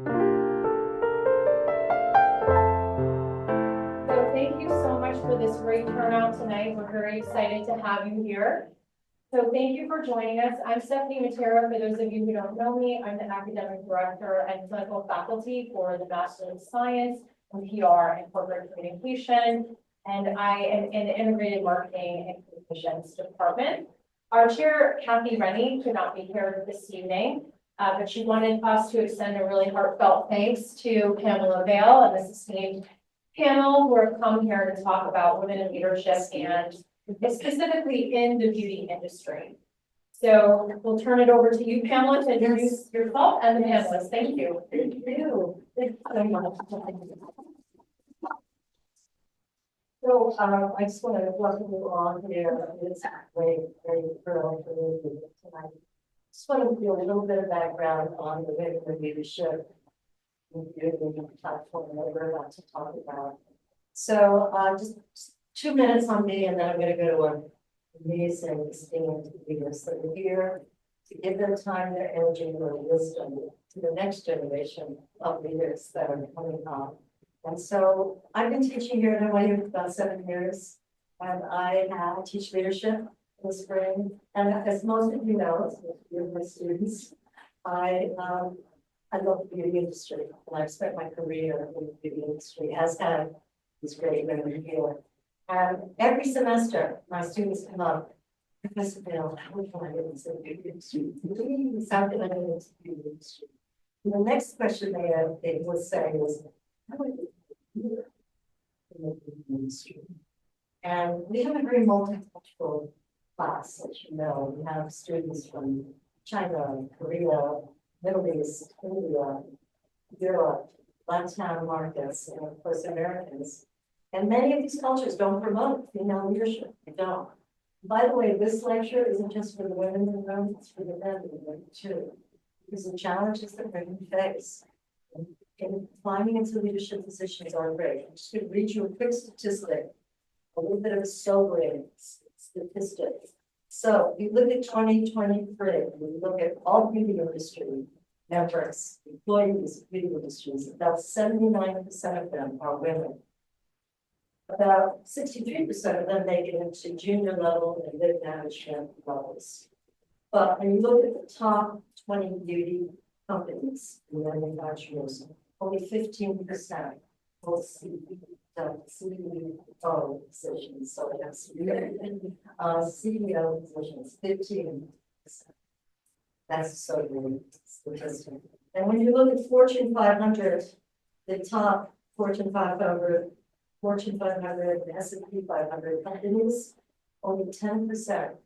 So thank you so much for this great turnout tonight. We're very excited to have you here. So thank you for joining us. I'm Stephanie Matera. For those of you who don't know me, I'm the academic director and clinical faculty for the Master of Science in PR and Corporate Communication. And I am in the Integrated Marketing and Communications Department. Our chair, Cathleen Rennie, could not be here this evening, but she wanted us to extend a really heartfelt thanks to Pamela Vaile and the esteemed panel who have come here to talk about women in leadership and specifically in the beauty industry. So we'll turn it over to you, Pamela, to introduce yourself and the panelists. Thank you. Thank you. Thank you so much. So I just want to welcome you all here. It's very thrilled for me to be here tonight. Just want to do a little bit of background on the women in leadership platform that we're about to talk about. So just 2 minutes on me, and then I'm going to go to an amazing esteemed leaders that are here to give their time, their energy, and their wisdom to the next generation of leaders that are coming on. And so I've been teaching here at NYU for about 7 years, and I teach leadership in the spring. And as most of you know, as you're my students, I love the beauty industry, and I've spent my career in the beauty industry, as have these great women here. And every semester, my students come up, Professor Vaile, how can I get into the beauty industry? How can I get into the beauty industry? And the next question they will say is, how do I get here in the beauty industry? And we have a very multicultural class, as you know. We have students from China, Korea, Middle East, India, Europe, Latin markets, and of course Americans. And many of these cultures don't promote female leadership. They don't. By the way, this lecture isn't just for the women in the room, it's for the men in the room too. Because the challenges that women face in climbing into leadership positions are great. I'm just going to read you a quick statistic, a little bit of a sobering statistic. So if you look at 2023, we look at all beauty industry members, employees of beauty industries, about 79% of them are women. About 63% of them make it into junior level and mid management levels. But when you look at the top 20 beauty companies and manufacturers, only 15% will see CEO positions. So that's CEO positions, 15%. That's so good statistic. And when you look at Fortune 500, the top Fortune 500, and S&P 500 companies, only 10%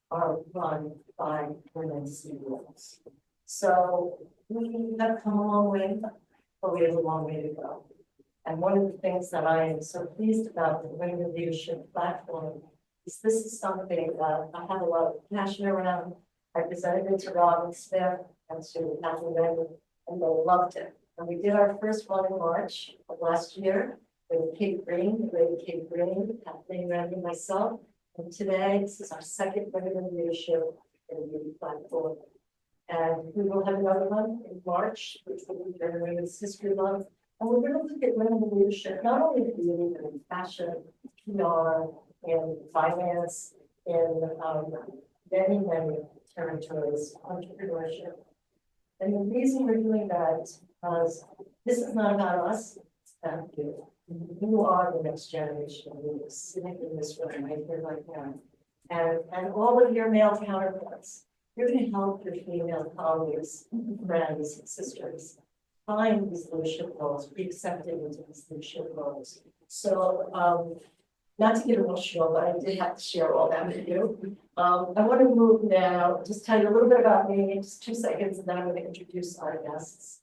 are run by women CEOs. So we have come a long way, but we have a long way to go. And one of the things that I am so pleased about the Women Leadership platform is this is something that I have a lot of passion around. I presented it to Robin Smith and to Cathleen, and they loved it. And we did our first one in March of last year with Kate Green, the great Kate Green, Cathleen, and myself. And today, this is our second Women in Leadership in the beauty platform. And we will have another one in March, which will be during Women's History Month. And we're going to look at women in leadership, not only in beauty, but in fashion, PR, in finance, in many territories, entrepreneurship. And the reason we're doing that is because this is not about us, it's about you. You are the next generation of leaders sitting in this room right here, right now. And all of your male counterparts, you're going to help your female colleagues, friends, and sisters find these leadership roles, be accepted into these leadership roles. So, not to get emotional, but I did have to share all that with you. I want to move now, just tell you a little bit about me in just 2 seconds, and then I'm going to introduce our guests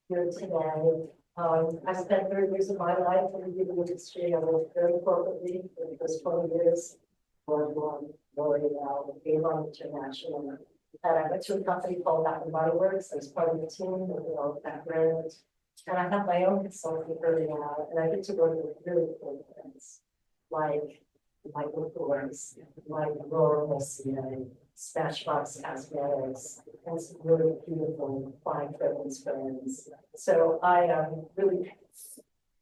here today. I spent 30 years of my life in the beauty industry. I worked very corporately for the first 20 years for L'Oreal, Avon International. And I went to a company called Bath & Body Works. I was part of the team that developed that brand. And I have my own consulting early on, and I get to work with really cool things like like liqueurs, like rural CA, Smashbox Cosmetics, and some really beautiful fine fragrance brands. So I really,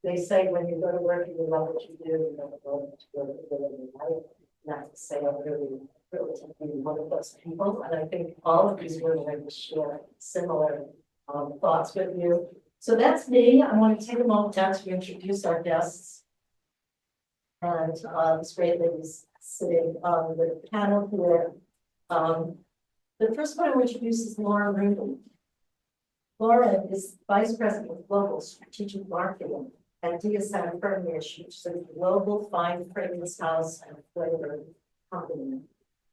they say when you go to work and you love what you do, you never go to work. Not to say I'm really to be one of those people, and I think all of these women are share similar thoughts with you. So that's me. I want to take a moment now to introduce our guests. And this great ladies sitting on the panel here. The first one I want to introduce is Laura Rooney. Laura is Vice President of Global Strategic Marketing at dsm-firmenich, which is a global fine fragrance house and flavor company.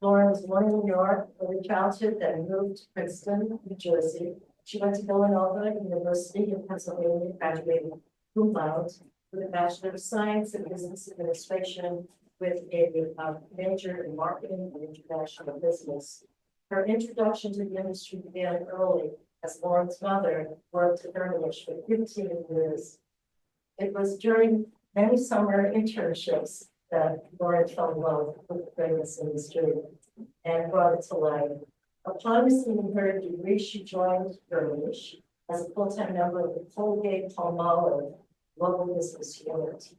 Laura was born in New York, early childhood, then moved to Princeton, New Jersey. She went to Villanova University in Pennsylvania, graduating cum laude with a Bachelor of Science in Business Administration with a major in marketing and international business. Her introduction to the industry began early as Lauren's mother worked at Firmenich for 15 years. It was during many summer internships that Lauren fell in love with the fragrance industry and brought it to life. Upon receiving her degree, she joined Firmenich as a full-time member of the Colgate-Palmolive Global Business Unit,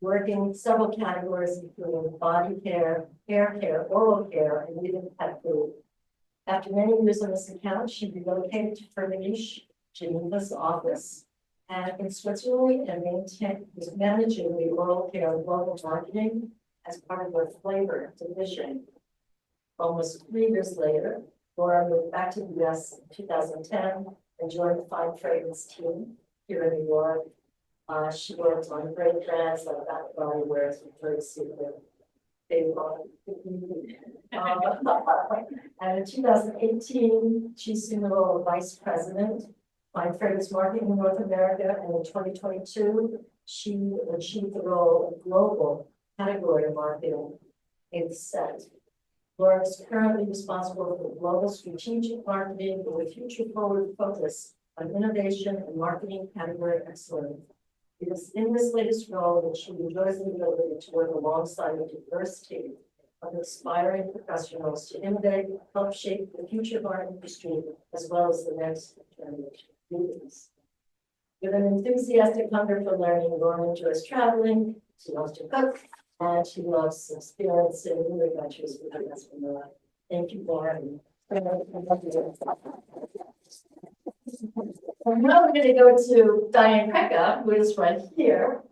working several categories including body care, hair care, oral care, and even pet food. After many years on this account, she relocated to Firmenich, Geneva's office, and in Switzerland, and was managing the oral care and global marketing as part of their flavor division. Almost 3 years later, Laura moved back to the US in 2010 and joined the fine fragrance team here in New York. She worked on great brands like Bath & Body Works, Victoria's Secret, and in 2018, she assumed the role of Vice President, Fine Fragrance Marketing in North America, and in 2022, she achieved the role of Global Category Marketing in SET. Laura is currently responsible for global strategic marketing with a future-forward focus on innovation and marketing category excellence. It is in this latest role that she enjoys the ability to work alongside a diverse team of inspiring professionals to innovate, help shape the future of our industry, as well as the next generation of leaders. With an enthusiastic hunger for learning, Laura enjoys traveling, she loves to cook, and she loves experiencing new adventures with her husband. Thank you, Laura. And now we're going to go to Diane Crecca, who is right here.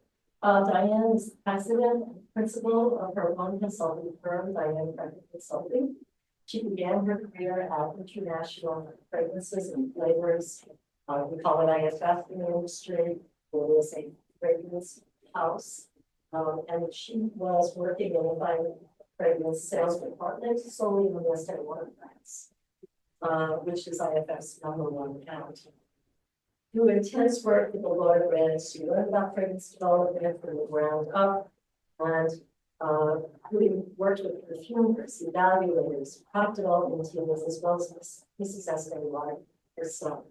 Diane is president and principal of her own consulting firm, Diane Crecca Consulting. She began her career at International Fragrances and Flavors. We call it IFF in the industry. It is a fragrance house. And she was working in the fine fragrance sales department solely in the Western Water France, which is IFF's #1 account. Through intense work with the Laura brands, she learned about fragrance development from the ground up, and we worked with perfumers, evaluators, product development teams, as well as Mrs. Estee herself,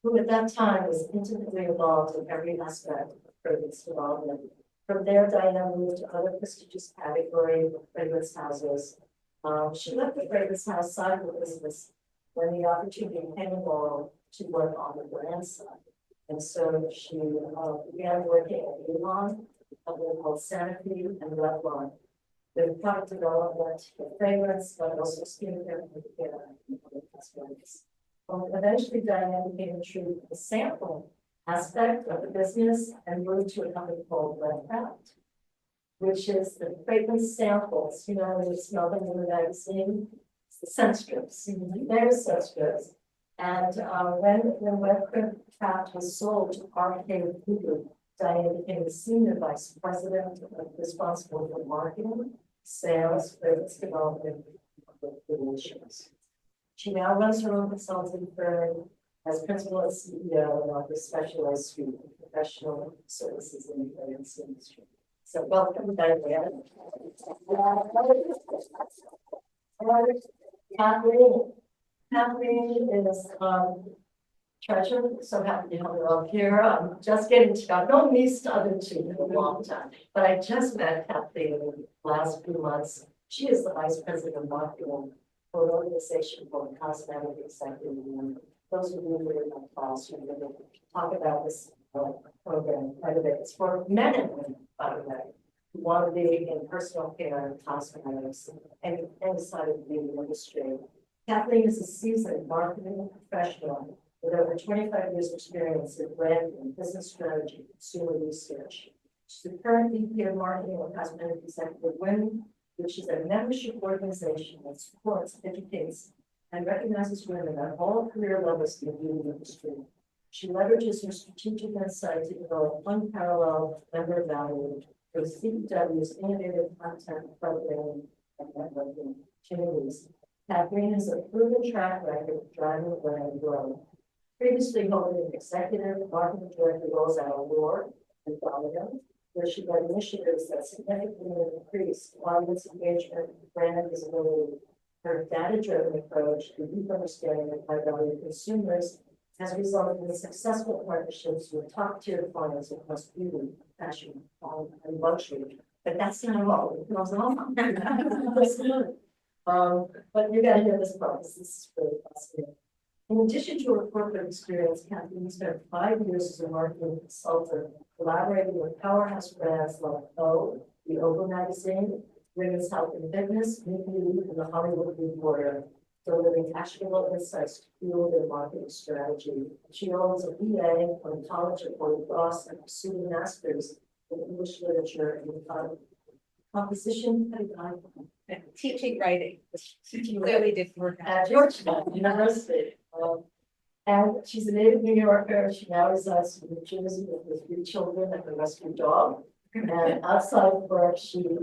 who at that time was intimately involved in every aspect of fragrance development. From there, Diane moved to other prestigious category fragrance houses. She left the fragrance house side of the business when the opportunity came along to work on the brand side. And so she began working at Avon, a company called Sanofi and Revlon, with product development, with fragrance, but also skincare and care and other cosmetics. Eventually, Diane became true to the sample aspect of the business and moved to a company called Crecca, which is the fragrance samples. You know, when you smell them in the magazine, it's the scent strips. They're scent strips. And when Crecca was sold to RK Food, Diane became the senior vice president responsible for marketing, sales, fragrance development, and relations. She now runs her own consulting firm as principal and CEO of the specialized suite of professional services in the fragrance industry. So welcome, Diane. Cathleen. Cathleen is treasure. So happy to have her up here. I'm just getting to know, I've known these other two for a long time, but I just met Cathleen in the last few months. She is the vice president of marketing for an organization called Cosmetic. Those of you who are in my class, you're going to talk about this program quite a bit. It's for men and women, by the way, who want to be in personal care and cosmetics and any side of the beauty industry. Kathleen is a seasoned marketing professional with over 25 years experience in branding, business strategy, consumer research. She's the current VP of Marketing of Cosmetic Executive Women, which is a membership organization that supports, educates, and recognizes women at all career levels in the beauty industry. She leverages her strategic insight to develop unparalleled member value through CPW's innovative content programming and networking opportunities. Kathleen has a proven track record of driving brand growth. Previously holding executive marketing director roles at Allure and Vaile, where she led initiatives that significantly increased audience engagement, brand visibility. Her data-driven approach and deep understanding of high-value consumers has resulted in successful partnerships with top-tier clients across beauty, fashion, and luxury. But that's not all. It goes on. But you got to hear this part. This is really fascinating. In addition to her corporate experience, Kathleen spent 5 years as a marketing consultant, collaborating with powerhouse brands like the Oprah magazine, Women's Health and Fitness, New Beauty, and the Hollywood Reporter, delivering actionable insights to fuel their marketing strategy. She holds a BA from the College of Holy Cross and pursued a master's in English literature and composition and Teaching writing, which clearly didn't work out. at Georgetown University. And she's a native New Yorker. She now resides in New Jersey with her 3 children and her rescue dog. And outside of work, she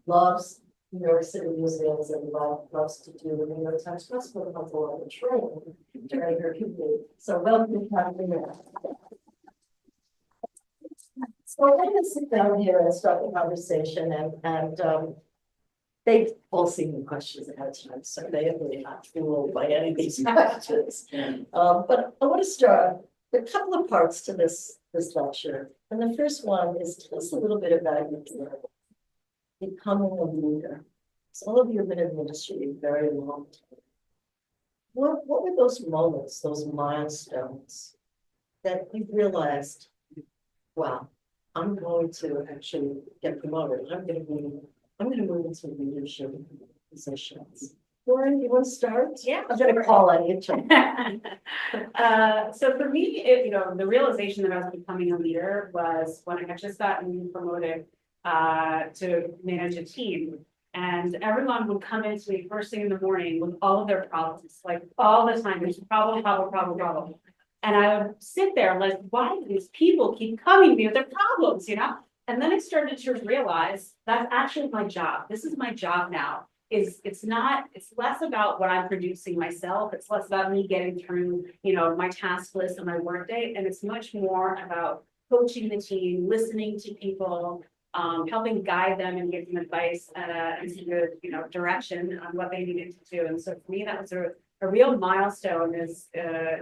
loves New York City museums and loves to do the New York Times Festival couple on the train during her commute. So welcome, Kathleen. So we're going to sit down here and start the conversation, and they've all seen the questions ahead of time, so they are really not fooled by any of these questions. But I want to start with a couple of parts to this lecture. And the first one is tell us a little bit about your journey, becoming a leader. So all of you have been in the industry a very long time. What were those moments, those milestones that you realized, wow, I'm going to actually get promoted. I'm going to move into leadership positions. Lauren, you want to start? Yeah, I'm going to call on you. So for me, the realization that I was becoming a leader was when I had just gotten promoted to manage a team. And everyone would come into me first thing in the morning with all of their problems, like all the time, there's problem. And I would sit there like, why do these people keep coming to me with their problems, And then I started to realize that's actually my job. This is my job now. It's less about what I'm producing myself. It's less about me getting through, my task list and my workday. And it's much more about coaching the team, listening to people, helping guide them and give them advice and good, direction on what they needed to do. And so for me, that was a real milestone is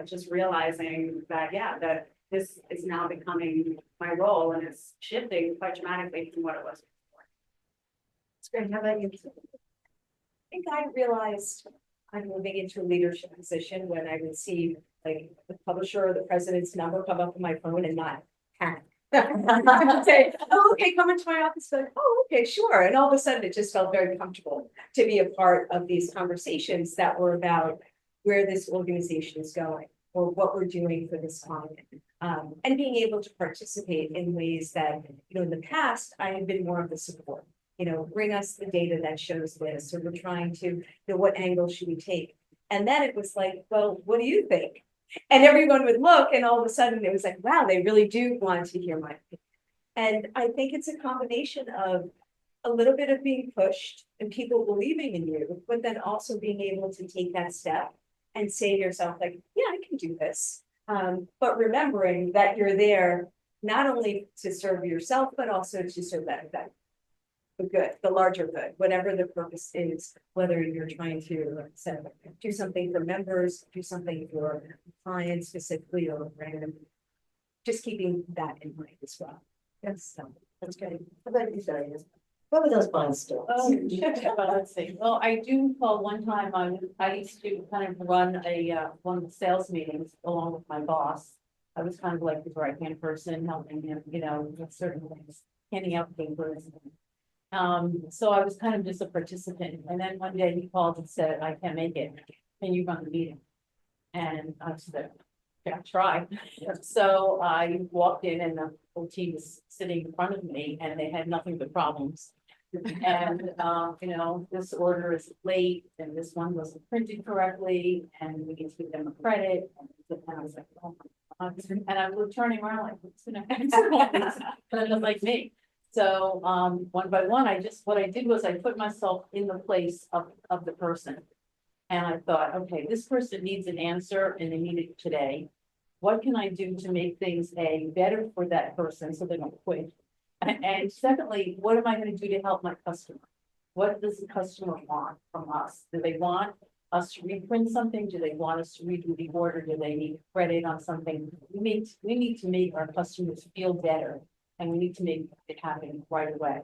just realizing that, that this is now becoming my role and it's shifting quite dramatically from what it was before. It's great. How about you? I think I realized I'm moving into a leadership position when I would see like the publisher or the president's number come up on my phone and not panic. Say, oh, okay, come into my office. Like, oh, okay, sure. And all of a sudden, it just felt very comfortable to be a part of these conversations that were about where this organization is going or what we're doing for this client, and being able to participate in ways that, in the past, I had been more of the support. Bring us the data that shows this, or we're trying to, what angle should we take? And then it was like, well, what do you think? And everyone would look, and all of a sudden it was like, wow, they really do want to hear my opinion. And I think it's a combination of a little bit of being pushed and people believing in you, but then also being able to take that step and say to yourself, like, yeah, I can do this. But remembering that you're there not only to serve yourself, but also to serve that effect. the good, the larger good, whatever the purpose is, whether you're trying to do something for members, do something for clients specifically or random. Just keeping that in mind as well. Yes, that's great. How about you, Diane? What were those milestones? Well, let's see. Well, I do recall one time I used to kind of run one of the sales meetings along with my boss. I was kind of like the right hand person, helping him, with certain things, handing out papers. So I was kind of just a participant. And then one day he called and said, I can't make it. Can you run the meeting? And I said, yeah, try. So I walked in and the whole team was sitting in front of me and they had nothing but problems. And, this order is late and this one wasn't printed correctly and we need to give them a credit. And I was like, oh my God. And I was turning around like, what's gonna happen? But it was like me. So, one by one, what I did was I put myself in the place of the person. And I thought, okay, this person needs an answer and they need it today. What can I do to make things better for that person so they don't quit? And secondly, what am I going to do to help my customer? What does the customer want from us? Do they want us to reprint something? Do they want us to redo the order? Do they need credit on something? We need to make our customers feel better and we need to make it happen right away.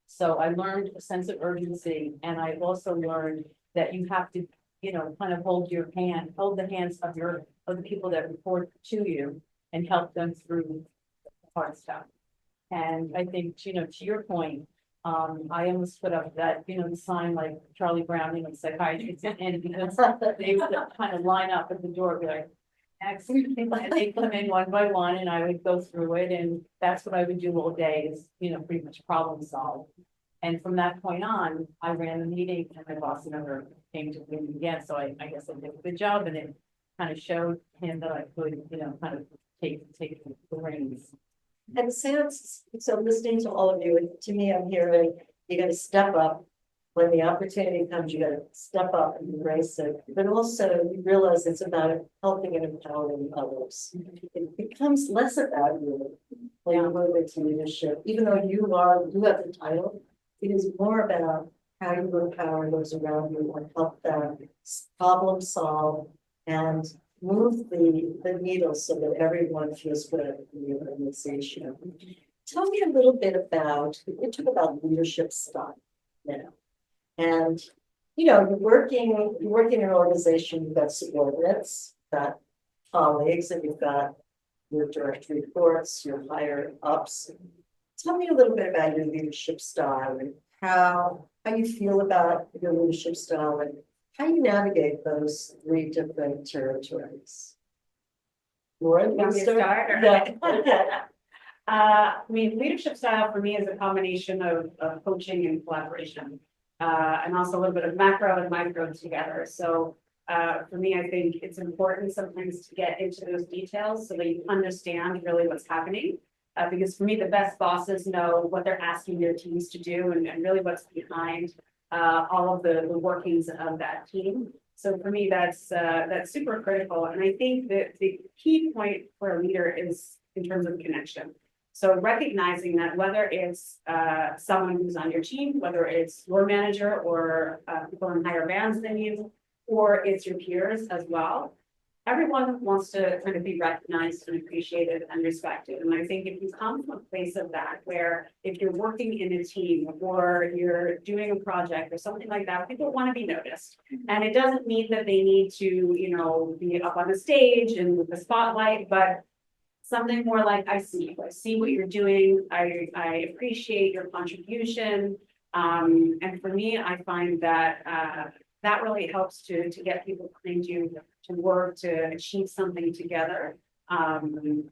So I learned a sense of urgency and I also learned that you have to, kind of hold the hands of the people that report to you and help them through the hard stuff. And I think, to your point, I almost put up that, the sign like Charlie Brown, psychiatrists, and because they would kind of line up at the door, be like, excellent, and they come in one by one and I would go through it. And that's what I would do all day is, pretty much problem solve. And from that point on, I ran the meeting and my boss never came to me again. So I guess I did a good job and it kind of showed him that I could, kind of take the reins. And it sounds, so listening to all of you, and to me, I'm hearing, you gotta step up. When the opportunity comes, you gotta step up and embrace it, but also you realize it's about helping and empowering others. It becomes less about you when you move into leadership, even though you have the title, it is more about how you empower those around you and help them problem solve and move the needle so that everyone feels good in the organization. Tell me a little bit about, we talk about leadership style now. And, you're working in an organization, you've got subordinates, you've got colleagues, and you've got your direct reports, your higher ups. Tell me a little bit about your leadership style and how you feel about your leadership style and how you navigate those 3 different territories. Lauren, Want me to start, or- Yeah. Leadership style for me is a combination of coaching and collaboration, and also a little bit of macro and micro together. So for me, I think it's important sometimes to get into those details so that you understand really what's happening. Because for me, the best bosses know what they're asking their teams to do and really what's behind all of the workings of that team. So for me, that's super critical. And I think that the key point for a leader is in terms of connection. So recognizing that whether it's someone who's on your team, whether it's your manager or people in higher bands than you, or it's your peers as well, everyone wants to kind of be recognized and appreciated and respected. And I think if you come from a place of that, where if you're working in a team or you're doing a project or something like that, people want to be noticed. And it doesn't mean that they need to, be up on the stage and with the spotlight, but something more like, I see what you're doing. I appreciate your contribution. And for me, I find that that really helps to get people behind you to work to achieve something together. And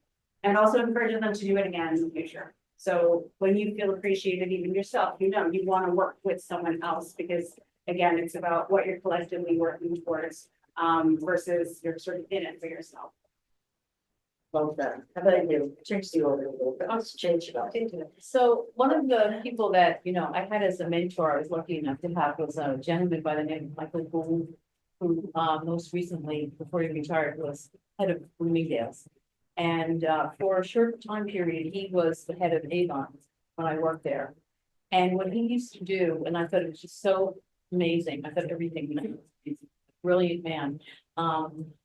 also encouraging them to do it again in the future. So when you feel appreciated, even yourself, you want to work with someone else because again, it's about what you're collectively working towards versus you're sort of in it for yourself. Love that. How about you? Change the order a little bit. Let's change it up. So one of the people that, I had as a mentor, I was lucky enough to have was a gentleman by the name of Michael Gould, who most recently, before he retired, was head of Bloomingdale's. And for a short time period, he was the head of Avon when I worked there. And what he used to do, and I thought it was just so amazing, I thought everything, he's a brilliant man.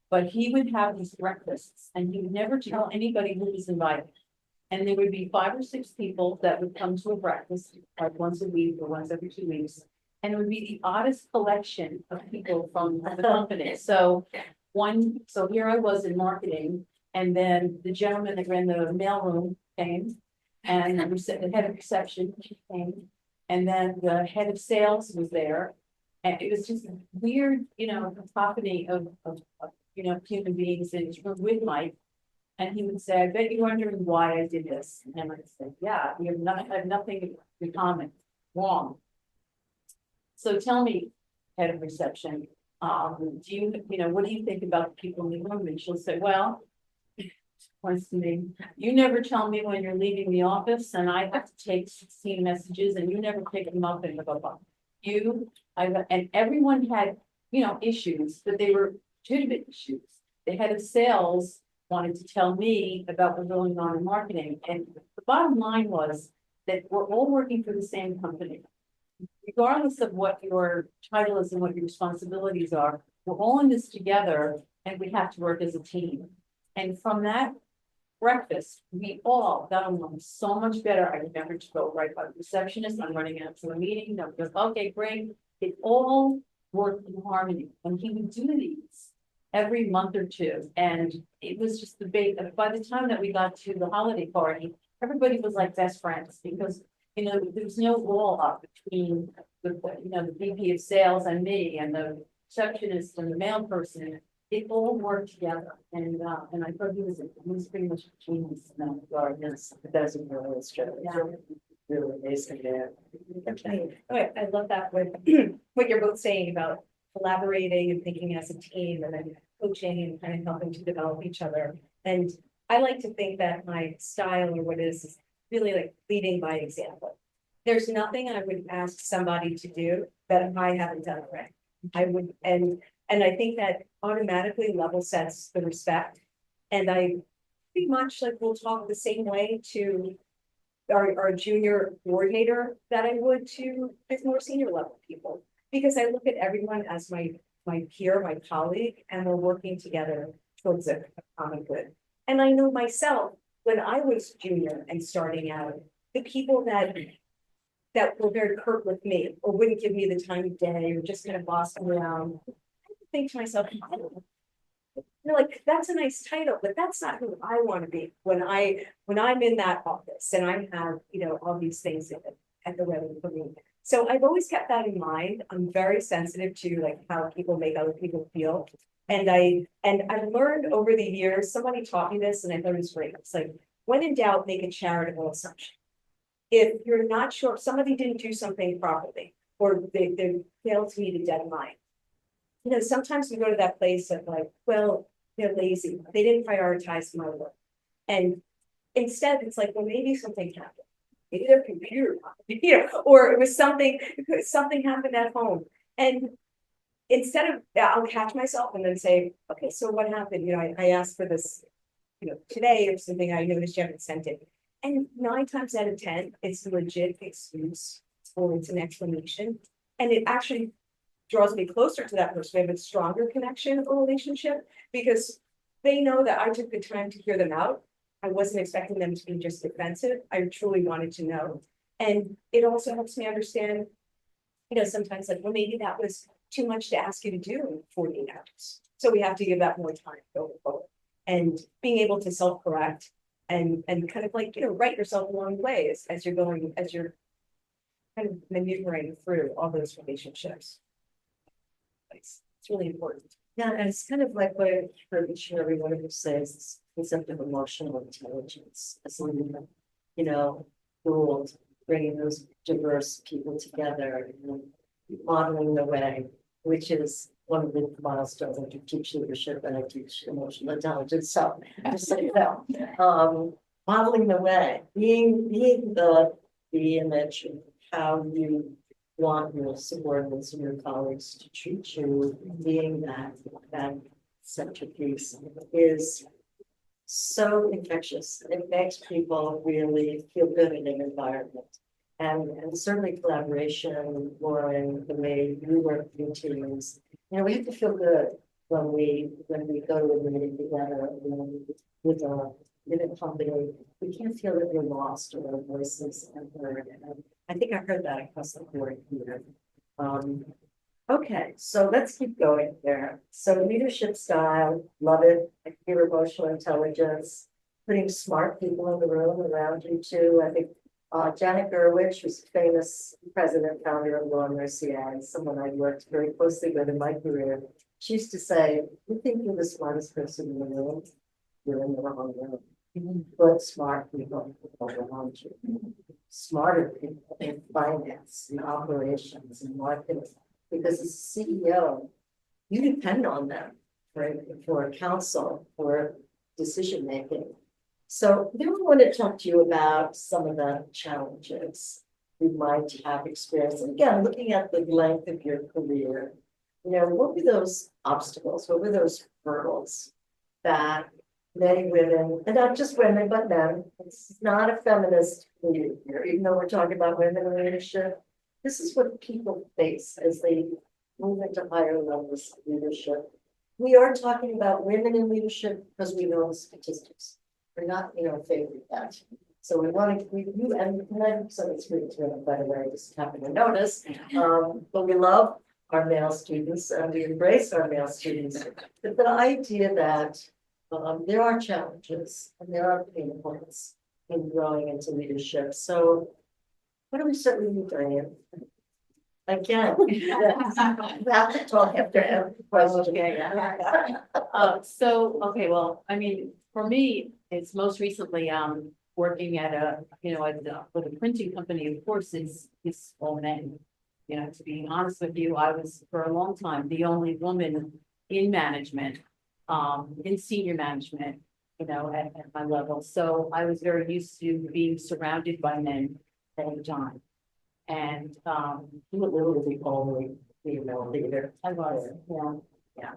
But he would have these breakfasts and he would never tell anybody who was invited. And there would be 5 or 6 people that would come to a breakfast, like once a week or once every 2 weeks. And it would be the oddest collection of people from the company. So here I was in marketing, and then the gentleman that ran the mailroom came, and the head of reception came, and then the head of sales was there. And it was just a weird, cacophony of human beings in his room with Mike. And he would say, I bet you're wondering why I did this. And I said, yeah, we have nothing in common. Wrong. So tell me, head of reception, what do you think about the people in the room? And she'll say, well, points to me, you never tell me when you're leaving the office, and I have to take 16 messages, and you never pick them up and blah, blah, blah. And everyone had, issues, but they were legitimate issues. The head of sales wanted to tell me about what's going on in marketing. And the bottom line was that we're all working for the same company. Regardless of what your title is and what your responsibilities are, we're all in this together and we have to work as a team. And from that breakfast, we all got along so much better. I remember to go right by the receptionist. I'm running out to a meeting. That goes, okay, great. It all worked in harmony. And he would do these every month or two. And it was just the bait. By the time that we got to the holiday party, everybody was like best friends because, there was no wall up between the VP of sales and me and the receptionist and the mail person. It all worked together. And I thought he was pretty much a genius in that regard. Yes, it doesn't really true. Yeah. Really amazing man. I love that what you're both saying about collaborating and thinking as a team and then coaching and kind of helping to develop each other. And I like to think that my style or what is really like leading by example. There's nothing I would ask somebody to do that I haven't done already. I would, and I think that automatically level sets the respect. And I pretty much will talk the same way to our junior coordinator that I would to his more senior level people. Because I look at everyone as my peer, my colleague, and we're working together towards a common good. And I know myself, when I was junior and starting out, the people that were very curt with me or wouldn't give me the time of day or just kind of boss me around, I think to myself, that's a nice title, but that's not who I want to be when I'm in that office and I have, all these things at the ready for me. So I've always kept that in mind. I'm very sensitive to how people make other people feel. And I've learned over the years, somebody taught me this and I thought it was great. It's when in doubt, make a charitable assumption. If you're not sure, if somebody didn't do something properly, or they failed to meet a deadline, sometimes we go to that place of they're lazy. They didn't prioritize my work. And instead it's well, maybe something happened. Maybe their computer, or it was something happened at home. And instead of, I'll catch myself and then say, okay, so what happened? I asked for this, today or something, I noticed you haven't sent it. And 9 times out of 10, it's a legit excuse or it's an explanation. And it actually draws me closer to that person. We have a stronger connection or relationship because they know that I took the time to hear them out. I wasn't expecting them to be just defensive. I truly wanted to know. And it also helps me understand, sometimes well, maybe that was too much to ask you to do in 48 hours. So we have to give that more time going forward. And being able to self-correct and kind of write yourself along the way as you're kind of maneuvering through all those relationships. It's really important. Yeah, and it's kind of like what I've heard each and every one of you say is this concept of emotional intelligence. As ruled, bringing those diverse people together and modeling the way, which is one of the milestones. I do teach leadership and I teach emotional intelligence. So just so you know, modeling the way, being the image of how you want your subordinates and your colleagues to treat you, being that centerpiece is so infectious. It makes people really feel good in an environment. And certainly collaboration, Lauren, the way you work with your teams. You know, we have to feel good when we go to a meeting together, you know, with a company. We can't feel that we're lost or our voices and heard. And I think I heard that across the board here. Okay, so let's keep going there. So leadership style, love it. I hear emotional intelligence, putting smart people in the room around you too. I think Janet Gerwich, who's a famous president, founder of Law Mercier, someone I worked very closely with in my career. She used to say, you think you're the smartest person in the room, you're in the wrong room. Put smart people around you. Smarter people in finance, in operations, in marketing. Because as CEO, you depend on them for counsel, for decision making. So I want to talk to you about some of the challenges you might have experienced. And again, looking at the length of your career, you know, what were those obstacles? What were those hurdles that many women, and not just women, but men, it's not a feminist movie here, even though we're talking about women in leadership. This is what people face as they move into higher levels of leadership. We are talking about women in leadership because we know the statistics. We're not, you know, in favor of that. So we want to give you, and some experience with it, by the way, just happen to notice. But we love our male students and we embrace our male students. But the idea that there are challenges and there are pain points in growing into leadership. So what do we start with you, Diane? Again, that's the talk after every question. Okay, well, I mean, for me, it's most recently, working at with a printing company, of course, is all men. You know, to be honest with you, I was for a long time the only woman in management, in senior management, you know, at my level. So I was very used to being surrounded by men all the time. And You were literally only female leader. I was, yeah.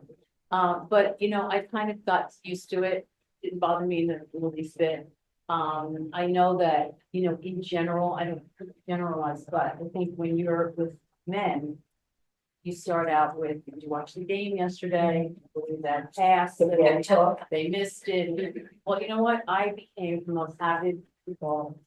But you know, I kind of got used to it. Didn't bother me in the least bit. I know that, you know, in general, I don't generalize, but I think when you're with men, you start out with, did you watch the game yesterday? Did that pass? They missed it. Well, you know what? I became the most avid football.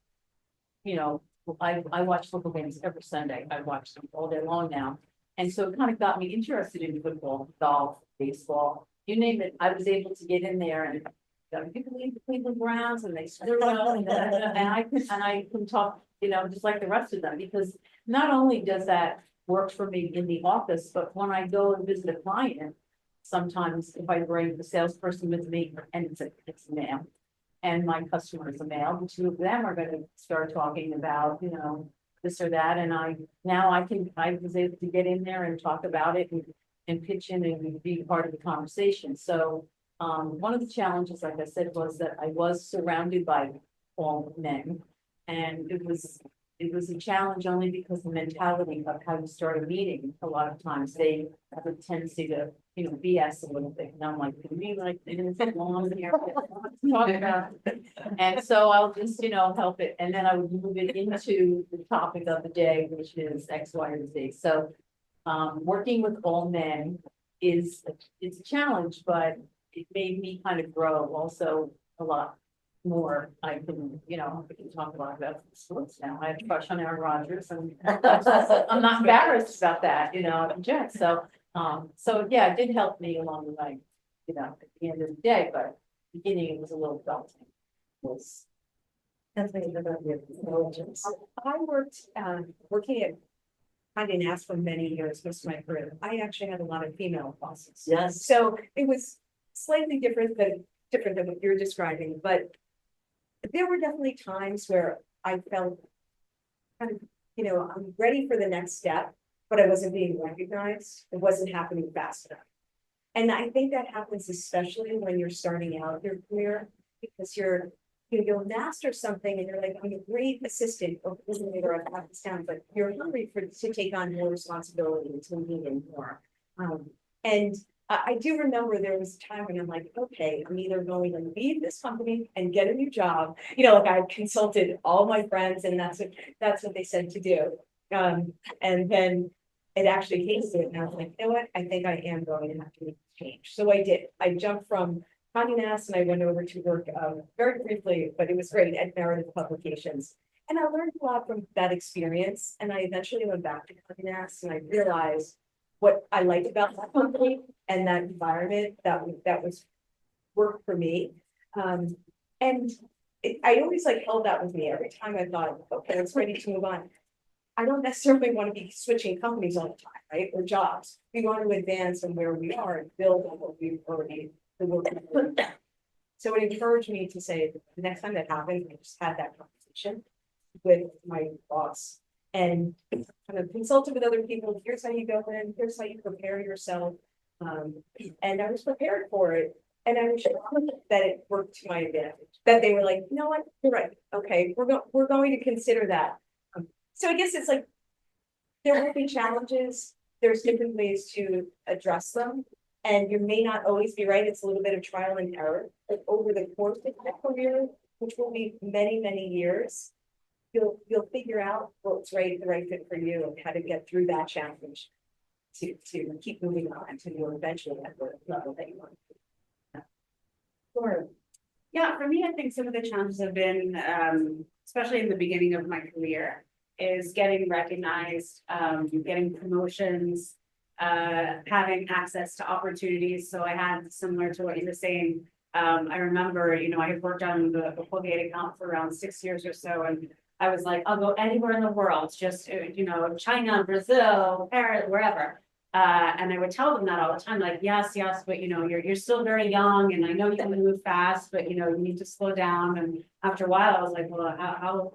You know, I watch football games every Sunday. I watch them all day long now. And so it kind of got me interested in football, golf, baseball, you name it. I was able to get in there and you can leave the Cleveland Browns and they screw up and I can talk, you know, just like the rest of them, because not only does that work for me in the office, but when I go and visit a client, sometimes if I bring the salesperson with me and it's a male and my customer is a male, the two of them are going to start talking about, you know, this or that. And I was able to get in there and talk about it and pitch in and be part of the conversation. So one of the challenges, like I said, was that I was surrounded by all men, and it was a challenge only because the mentality of how you start a meeting. A lot of times they have a tendency to, you know, BS a little bit, and I'm like, can we like long here talk about? And so I'll just, you know, help it, and then I would move it into the topic of the day, which is X, Y, or Z. So working with all men it's a challenge, but it made me kind of grow also a lot more. I can, you know, we can talk a lot about sports now. I have a crush on Aaron Rodgers and I'm not embarrassed about that, you know, Jet. So yeah, it did help me along the way, you know, at the end of the day, but beginning it was a little daunting. Was Kathleen, about your intelligence. I worked, working at Condé Nast for many years, most of my career. I actually had a lot of female bosses. Yes. So it was slightly different than what you're describing, but there were definitely times where I felt kind of, you know, I'm ready for the next step, but I wasn't being recognized. It wasn't happening fast enough. And I think that happens especially when you're starting out your career, because you'll master something and you're like, I'm a great assistant or coordinator of this town, but you're hungry to take on more responsibility and to lead in more. And I do remember there was a time when I'm like, okay, I'm either going to leave this company and get a new job. You know, like I consulted all my friends and that's what they said to do. And then it actually came to it and I was like, you know what, I think I am going to have to make a change. So I did. I jumped from Condé Nast and I went over to work very briefly, but it was great at Meredith Publications. And I learned a lot from that experience. And I eventually went back to Condé Nast and I realized what I liked about that company and that environment that was work for me. I always like held that with me every time I thought, okay, it's ready to move on. I don't necessarily want to be switching companies all the time, right? Or jobs. We want to advance on where we are and build on what we've already, the work we've already done. So it encouraged me to say the next time that happens, I just had that conversation with my boss and kind of consulted with other people. Here's how you go in, here's how you prepare yourself. And I was prepared for it. And I was shocked that it worked to my advantage. That they were like, you know what, you're right. Okay, we're going to consider that. So I guess it's like there will be challenges. There's different ways to address them. And you may not always be right. It's a little bit of trial and error. But over the course of your career, which will be many, many years, you'll figure out what's right, the right fit for you and how to get through that challenge to keep moving on to your eventually at the level that you want. Sure. Yeah, for me, I think some of the challenges have been, especially in the beginning of my career, is getting recognized, getting promotions, having access to opportunities. So I had, similar to what you were saying, I remember, you know, I had worked on the Colgate account for around 6 years or so, and I was like, I'll go anywhere in the world, just, you know, China, Brazil, Paris, wherever. And I would tell them that all the time, like, yes, but you know, you're still very young and I know you can move fast, but you know, you need to slow down. And after a while, I was like, well, how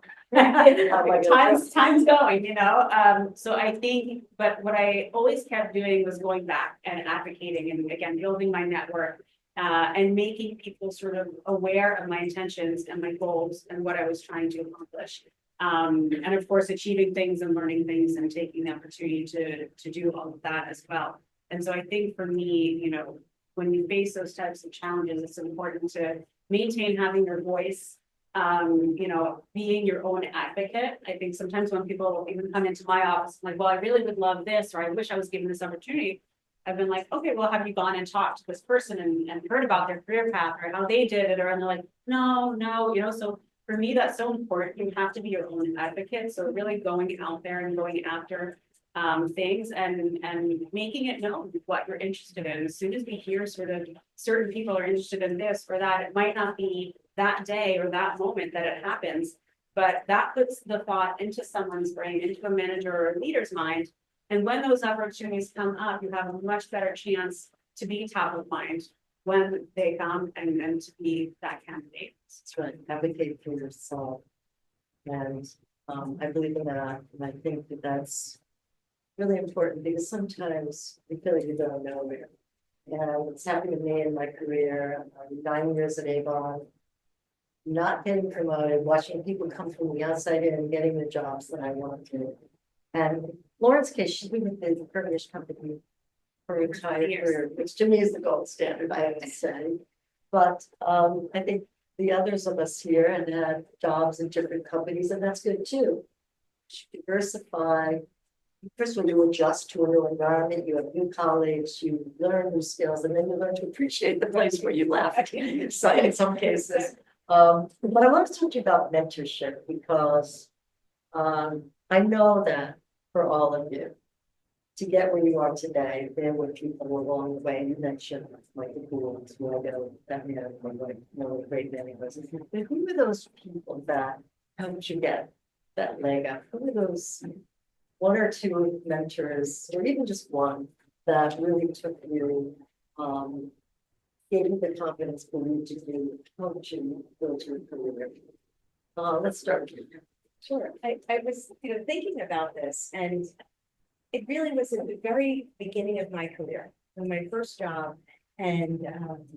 time's going, you know? So I think, but what I always kept doing was going back and advocating and again, building my network, and making people sort of aware of my intentions and my goals and what I was trying to accomplish. And of course, achieving things and learning things and taking the opportunity to do all of that as well. And so I think for me, you know, when you face those types of challenges, it's important to maintain having your voice, you know, being your own advocate. I think sometimes when people even come into my office, I'm like, well, I really would love this, or I wish I was given this opportunity. I've been like, okay, well, have you gone and talked to this person and heard about their career path or how they did it? Or and they're like, no, you know, so for me, that's so important. You have to be your own advocate. So really going out there and going after things and making it known what you're interested in. As soon as we hear sort of certain people are interested in this or that, it might not be that day or that moment that it happens, but that puts the thought into someone's brain, into a manager or a leader's mind. And when those opportunities come up, you have a much better chance to be top of mind when they come and to be that candidate. That's right, advocate for yourself. And I believe in that, and I think that that's really important because sometimes we feel like you don't know where. And it's happened to me in my career, 9 years at Avon, not getting promoted, watching people come from the outside in and getting the jobs that I wanted. And Lauren's case, she's been with the Firmenich company for her entire career, which to me is the gold standard, I have to say. But I think the others of us here and had jobs in different companies, and that's good too. You should diversify. First of all, you adjust to a new environment, you have new colleagues, you learn new skills, and then you learn to appreciate the place where you left. So in some cases. But I want to talk to you about mentorship because I know that for all of you, to get where you are today, there were people along the way. You mentioned like the Goulds, who I know that you know a great many of us. But who were those people that helped you get that leg up? Who were those one or two mentors, or even just one, that really took you, gave you the confidence, believed you, helped you build your career? Let's start with you. Sure. I was, you know, thinking about this, and it really was at the very beginning of my career, in my first job, and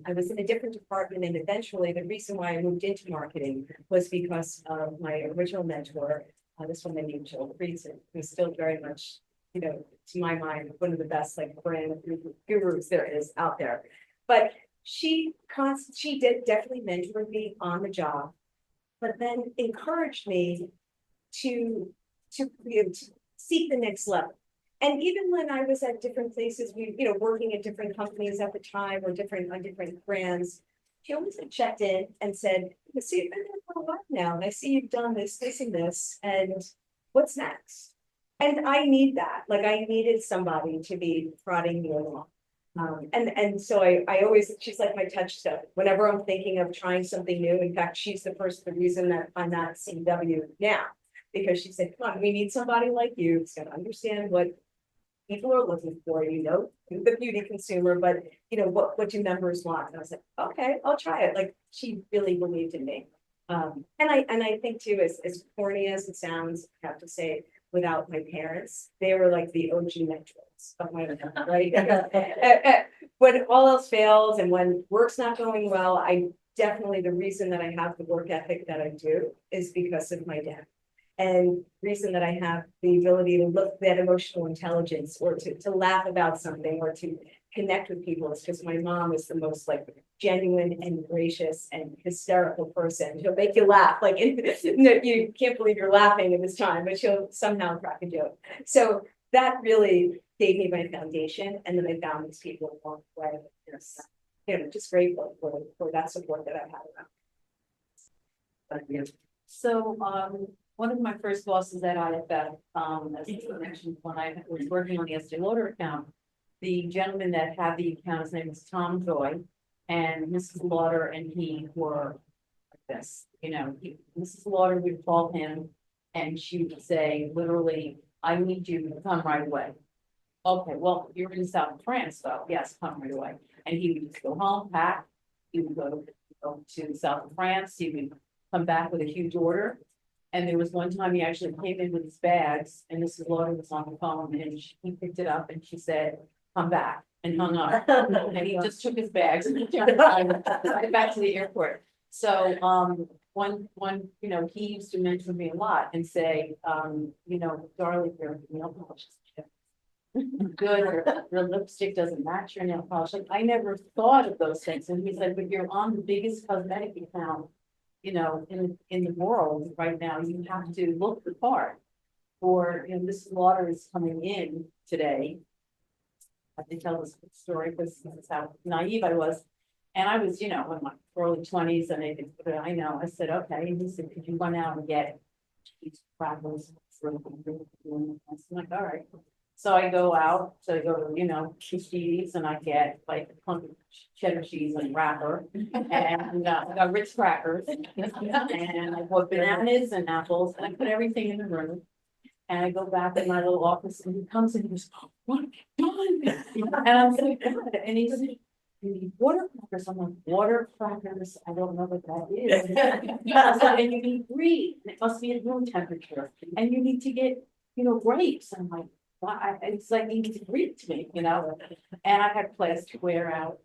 I was in a different department, and eventually the reason why I moved into marketing was because of my original mentor, this woman named Jill Friesen, who's still very much you know, to my mind, one of the best like brand gurus there is out there. But she did definitely mentor me on the job, but then encouraged me to seek the next level. And even when I was at different places, working at different companies at the time or on different brands, she always had checked in and said, see, you've been there for a while now, and I see you've done this, this, and this, and what's next? And I need that. Like I needed somebody to be prodding me along. And so I always, she's like my touchstone. Whenever I'm thinking of trying something new, in fact, she's the reason that I'm not at CW now, because she said, come on, we need somebody like you who's gonna understand what people are looking for, the beauty consumer, but what do members want? And I was like, okay, I'll try it. Like she really believed in me. And I think too, as corny as it sounds, I have to say, without my parents, they were like the OG mentors of my life, right? When all else fails and when work's not going well, the reason that I have the work ethic that I do is because of my dad. And reason that I have the ability to look that emotional intelligence or to laugh about something or to connect with people is because my mom is the most like genuine and gracious and hysterical person. She'll make you laugh. Like you can't believe you're laughing at this time, but she'll somehow crack a joke. So that really gave me my foundation. And then I found these people along the way. Just grateful for that support that I've had around. So, one of my first bosses at IFF, as I mentioned, when I was working on the Estee Lauder account, the gentleman that had the account, his name was Tom Joy, and Mrs. Lauder and he were like this, Mrs. Lauder would call him and she would say, literally, I need you to come right away. Okay, well, you're in South France, though. Yes, come right away. And he would just go home, pack, he would go to South of France, he would come back with a huge order. And there was one time he actually came in with his bags and Mrs. Lauder was on the phone and he picked it up and she said, come back, and hung up. And he just took his bags and went back to the airport. So one, he used to mention me a lot and say, darling, your nail polish is good, your lipstick doesn't match your nail polish. Like, I never thought of those things. And he said, but you're on the biggest cosmetic account in the world right now, you have to look the part. For Mrs. Lauder is coming in today. I can tell this story because this is how naive I was. And I was, in my early 20s, and I said, okay. And he said, could you run out and get cheese crackers? I'm like, all right. So I go out, to cheese, and I get like cheddar cheese and wrapper, and I got Ritz crackers, and I bought bananas and apples, and I put everything in the room. And I go back in my little office, and he comes in and he goes, what have you done? And I'm like, God. And he said, you need water crackers. I'm like, water crackers? I don't know what that is. And you need brie, and it must be at room temperature. And you need to get, grapes. I'm like, it's like you need to read to me, and I had plastic wear out,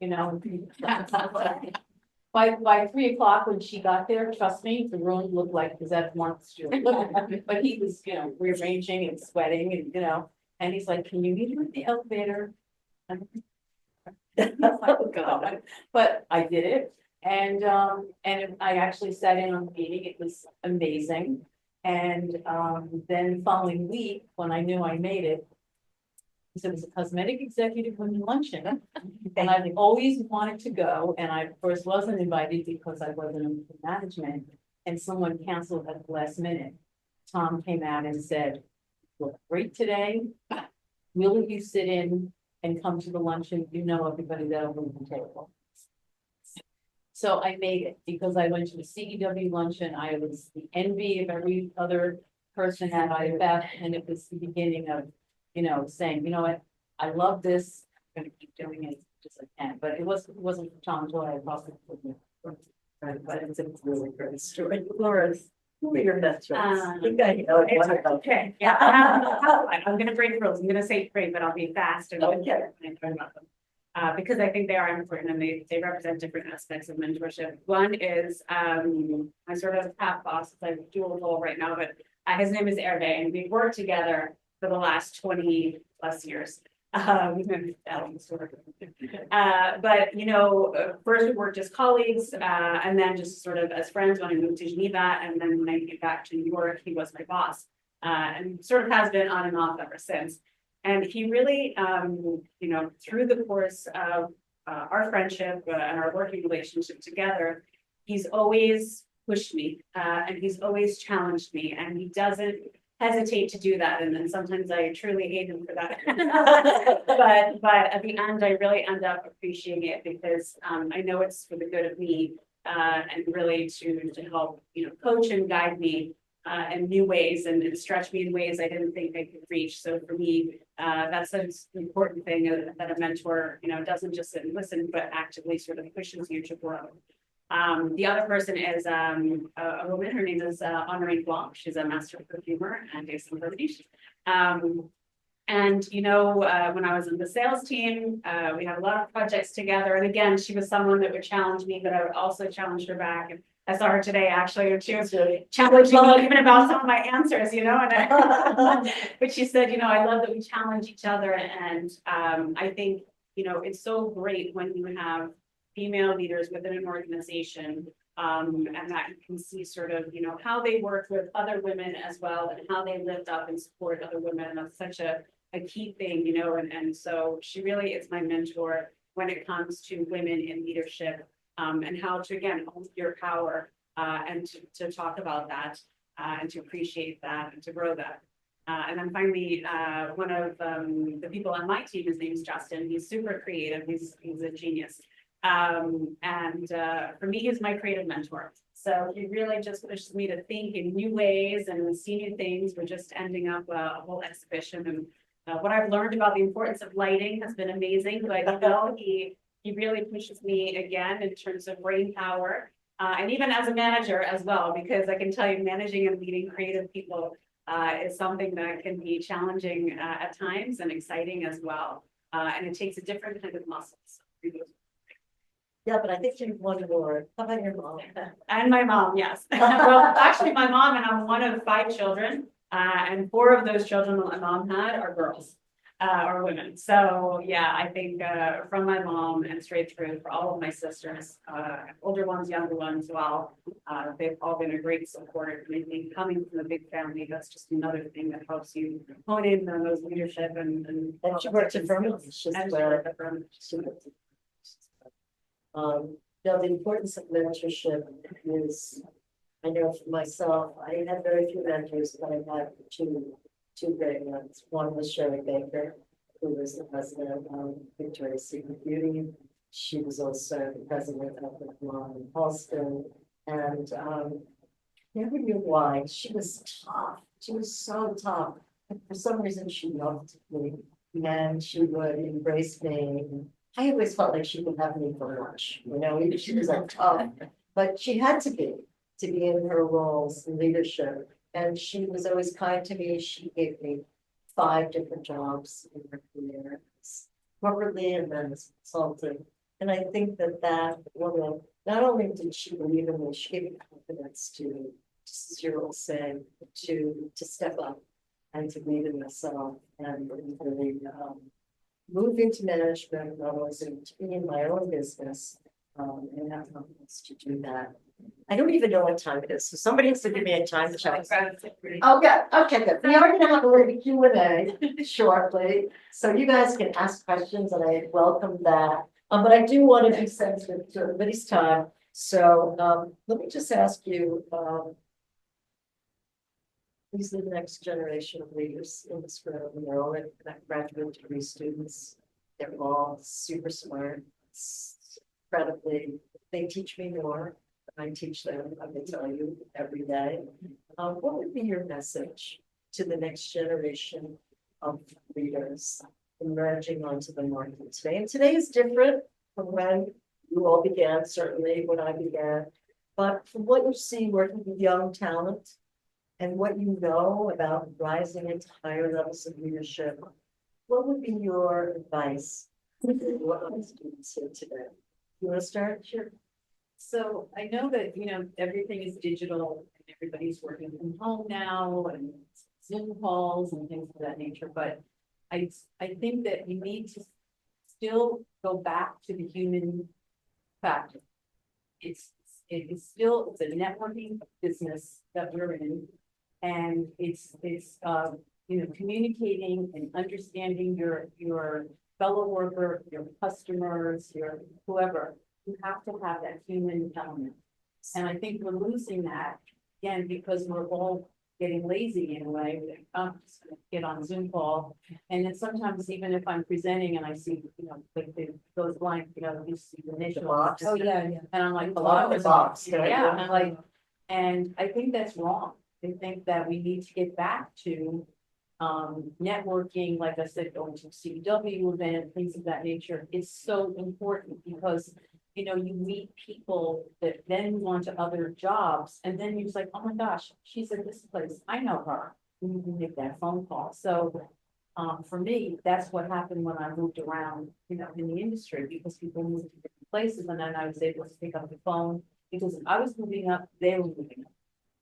by 3 o'clock when she got there, trust me, the room looked like that monster. But he was, rearranging and sweating and he's like, can you meet her at the elevator? Oh, God. But I did it. And I actually sat in on the meeting. It was amazing. And then the following week, when I knew I made it, so it was a cosmetic executive women luncheon, and I've always wanted to go, and I of course wasn't invited because I wasn't in management, and someone canceled at the last minute. Tom came out and said, "You look great today. Will you sit in and come to the luncheon? Everybody that'll move the table." So I made it because I went to the CEW luncheon. I was the envy of every other person at IFF, and it was the beginning of, saying, what, I love this. I'm going to keep doing it just as I can. But it wasn't for Tom Joy. I probably wouldn't. But it's a really great story. Laura, who are your best friends? Okay. Yeah. I'm going to break the rules. I'm going to say three, but I'll be fast. Because I think they are important and they represent different aspects of mentorship. One is I sort of half boss, I have a dual role right now, but his name is Hervé, and we work together for the last 20 plus years. But you know, first we worked as colleagues, and then just sort of as friends when I moved to Geneva, and then when I came back to New York, he was my boss, and sort of has been on and off ever since. And he really, you know, through the course of our friendship and our working relationship together, he's always pushed me, and he's always challenged me, and he doesn't hesitate to do that. And then sometimes I truly hate him for that. but at the end, I really end up appreciating it because I know it's for the good of me, and really to help, you know, coach and guide me in new ways and stretch me in ways I didn't think I could reach. So for me, that's an important thing that a mentor, you know, doesn't just sit and listen, but actively sort of pushes you to grow. The other person is a woman. Her name is Honorée Blanc. She's a master perfumer and dsm-firmenich. And you know, when I was in the sales team, we had a lot of projects together. And again, she was someone that would challenge me, but I would also challenge her back. And I saw her today actually, and she was challenging me even about some of my answers, you know. And but she said, you know, I love that we challenge each other, and I think, you know, it's so great when you have female leaders within an organization, and that you can see sort of, you know, how they work with other women as well, and how they lift up and support other women. And that's such a key thing, you know, and so she really is my mentor when it comes to women in leadership, and how to, again, own your power, and to talk about that, and to appreciate that and to grow that. And then finally, one of the people on my team, his name is Justin. He's super creative. He's a genius. And for me, he's my creative mentor. So he really just pushes me to think in new ways and see new things. We're just ending up a whole exhibition, and what I've learned about the importance of lighting has been amazing. But you know, he really pushes me again in terms of brain power, and even as a manager as well, because I can tell you, managing and leading creative people is something that can be challenging at times and exciting as well. And it takes a different kind of muscles. Yeah, but I think you want more. How about your mom? And my mom, yes. Well, actually, my mom, and I'm one of 5 children, and 4 of those children that my mom had are girls, or women. So yeah, I think from my mom and straight through for all of my sisters, older ones, younger ones, well, they've all been a great support. And I think coming from a big family, that's just another thing that helps you hone in on those leadership and she worked at Firmenich as well. Now the importance of mentorship is, I know for myself, I had very few mentors, but I had two great ones. One was Sherry Baker, who was the president of Victoria's Secret Beauty. She was also the president of the Salon in Halston, and never knew why. She was tough. She was so tough. For some reason, she loved me, and she would embrace me. I always felt like she would have me for lunch, you know, even she was like tough, but she had to be in her roles in leadership. And she was always kind to me. She gave me 5 different jobs in her career, corporately and then as consultant. And I think that woman, not only did she believe in me, she gave me confidence to, as you're all saying, to step up and to believe in myself and really move into management, not only to be in my own business, and have confidence to do that. I don't even know what time it is, so somebody has to give me a time check. Okay, good. We are going to have a little Q&A shortly, so you guys can ask questions, and I welcome that. But I do want to be sensitive to everybody's time, so let me just ask you. These are the next generation of leaders in this room. They're all graduate degree students. They're all super smart, incredibly. They teach me more than I teach them. I can tell you every day. What would be your message to the next generation of leaders emerging onto the market today? And today is different from when you all began, certainly when I began. But from what you see working with young talent, and what you know about rising into higher levels of leadership, what would be your advice to what our students here today? You want to start? Sure. So I know that, you know, everything is digital and everybody's working from home now and Zoom calls and things of that nature, but I think that we need to still go back to the human factor. It is still, it's a networking business that we're in. And it's you know, communicating and understanding your fellow worker, your customers, your whoever. You have to have that human element. And I think we're losing that again, because we're all getting lazy in a way. I'm just gonna get on a Zoom call. And then sometimes even if I'm presenting and I see, you know, like it goes blank, you know, you see the initial. box. Oh, yeah. And I'm like, A lot of the box. yeah, and I'm like, and I think that's wrong. I think that we need to get back to networking, like I said, going to CW event, things of that nature. It's so important because, you know, you meet people that then move on to other jobs, and then you're just like, oh my gosh, she's in this place, I know her. You can make that phone call. So for me, that's what happened when I moved around, you know, in the industry, because people moved to different places, and then I was able to pick up the phone because I was moving up, they were moving up.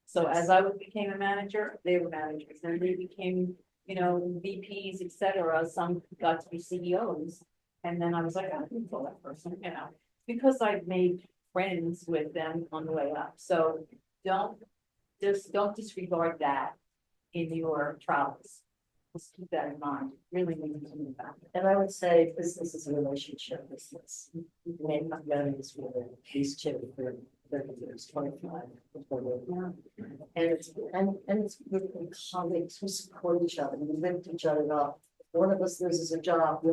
So as I became a manager, they were managers, and they became, you know, VPs, et cetera. Some got to be CEOs. And then I was like, I can call that person, you know, because I've made friends with them on the way up. So don't disregard that in your travels. Just keep that in mind. Really need to move back. And I would say business is a relationship business. You may not know this with these two for 30 years, 25. And it's with colleagues who support each other, we lift each other up. If one of us loses a job,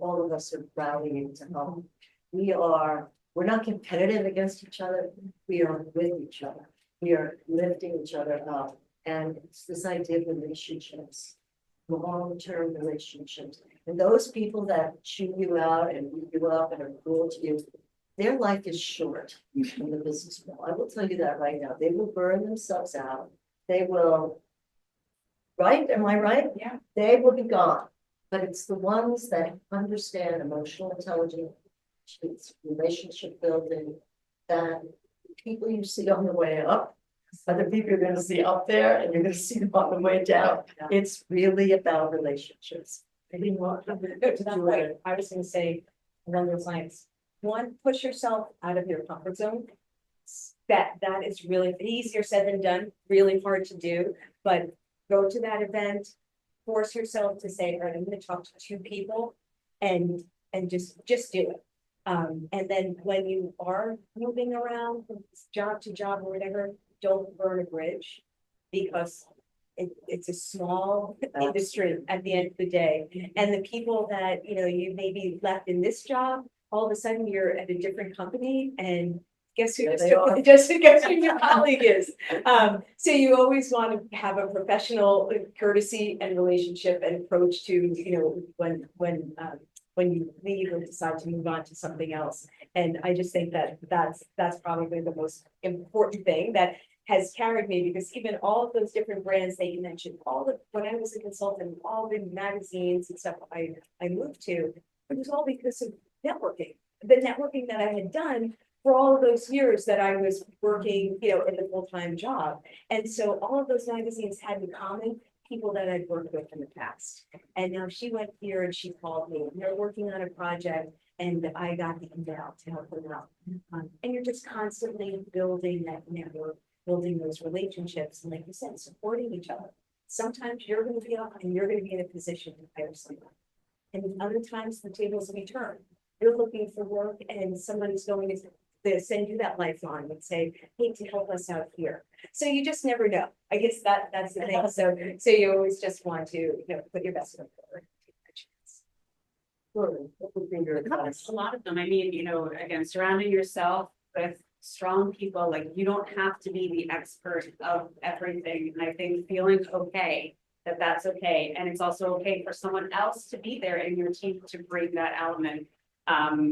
all of us are rallying to help. We're not competitive against each other, we are with each other. We are lifting each other up. And it's this idea of relationships, long-term relationships. And those people that chew you out and beat you up and are cruel to you, their life is short in the business world. I will tell you that right now. They will burn themselves out. They will, right? Am I right? Yeah. They will be gone. But it's the ones that understand emotional intelligence, it's relationship building, that people you see on the way up, other people you're going to see up there, and you're going to see them on the way down. It's really about relationships. I didn't want to do it. I was gonna say along those lines. One, push yourself out of your comfort zone. That is really easier said than done, really hard to do, but go to that event, force yourself to say, all right, I'm gonna talk to 2 people and just do it. And then when you are moving around from job to job or whatever, don't burn a bridge, because it's a small industry at the end of the day. And the people that, you know, you maybe left in this job, all of a sudden you're at a different company, and guess who guess who your colleague is. So you always want to have a professional courtesy and relationship and approach to, you know, when you leave or decide to move on to something else. And I just think that that's probably the most important thing that has carried me, because even all of those different brands that you mentioned, when I was a consultant, all the magazines and stuff I moved to, it was all because of networking. The networking that I had done for all of those years that I was working, you know, in the full-time job. And so all of those magazines had in common people that I'd worked with in the past. And now she went here and she called me, and they're working on a project, and I got the email to help them out. And you're just constantly building that network, building those relationships, and like you said, supporting each other. Sometimes you're going to be up and you're going to be in a position to hire someone. And other times the tables will be turned. You're looking for work and somebody's going to send you that lifeline and say, hey, to help us out here. So you just never know. I guess that's the thing. So you always just want to, you know, put your best foot forward. A lot of them. I mean, you know, again, surrounding yourself with strong people, like you don't have to be the expert of everything. And I think feeling okay, that's okay. And it's also okay for someone else to be there in your team to bring that element.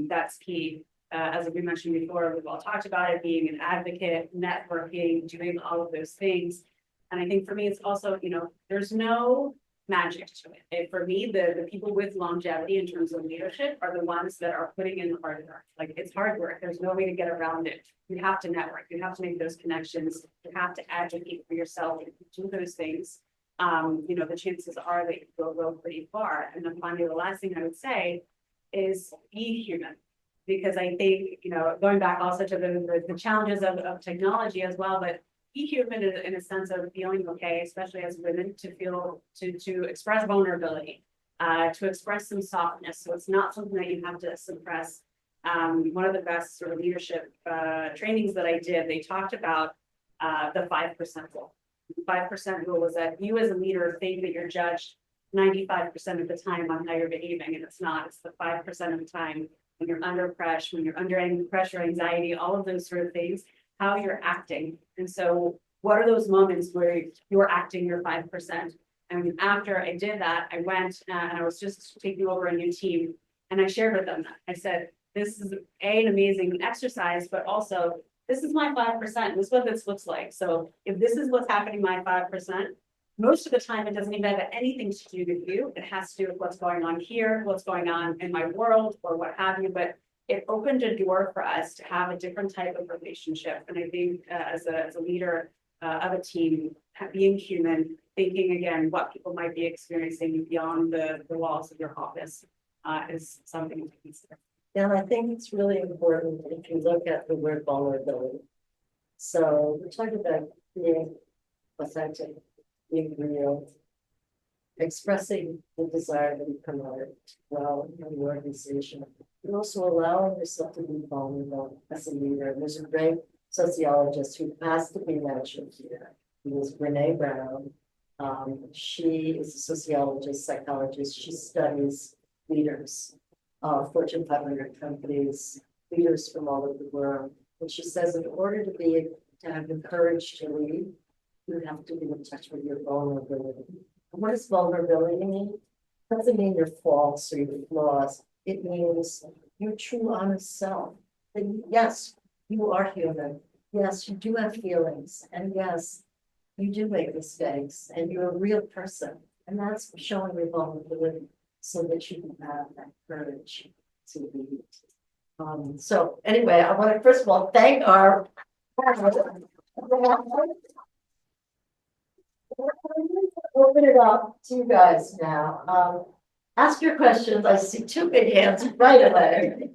That's key. As we mentioned before, we've all talked about it, being an advocate, networking, doing all of those things. And I think for me, it's also, you know, there's no magic to it. And for me, the people with longevity in terms of leadership are the ones that are putting in the hard work. Like it's hard work. There's no way to get around it. You have to network. You have to make those connections. You have to advocate for yourself. If you do those things, the chances are that you will go pretty far. And then finally, the last thing I would say is be human. Because I think, going back also to the challenges of technology as well, but be human in a sense of feeling okay, especially as women, to feel, to express vulnerability, to express some softness. So it's not something that you have to suppress. One of the best sort of leadership trainings that I did, they talked about the 5% rule. The 5% rule was that you as a leader think that you're judged 95% of the time on how you're behaving, and it's not. It's the 5% of the time when you're under pressure, when you're under pressure, anxiety, all of those sort of things, how you're acting. And so what are those moments where you're acting your 5%? And after I did that, I went and I was just taking over a new team, and I shared with them that. I said, this is an amazing exercise, but also this is my 5%. This is what this looks like. So if this is what's happening, my 5%, most of the time, it doesn't even have anything to do with you. It has to do with what's going on here, what's going on in my world, or what have you. But it opened a door for us to have a different type of relationship. And I think as a leader of a team, being human, thinking again what people might be experiencing beyond the walls of your office is something to consider. And I think it's really important if you look at the word vulnerability. So we're talking about being authentic, being real, expressing the desire to be promoted well in the organization, but also allowing yourself to be vulnerable as a leader. And there's a great sociologist who has to be mentioned here. He was Brene Brown. She is a sociologist, psychologist. She studies leaders, Fortune 500 companies, leaders from all over the world. And she says, in order to have the courage to lead, you have to be in touch with your vulnerability. And what does vulnerability mean? It doesn't mean your faults or your flaws. It means your true honest self. And yes, you are human. Yes, you do have feelings. And yes, you do make mistakes. And you're a real person. And that's showing your vulnerability so that you can have that courage to lead. So anyway, I want to first of all thank our open it up to you guys now. Ask your questions. I see two big hands right away.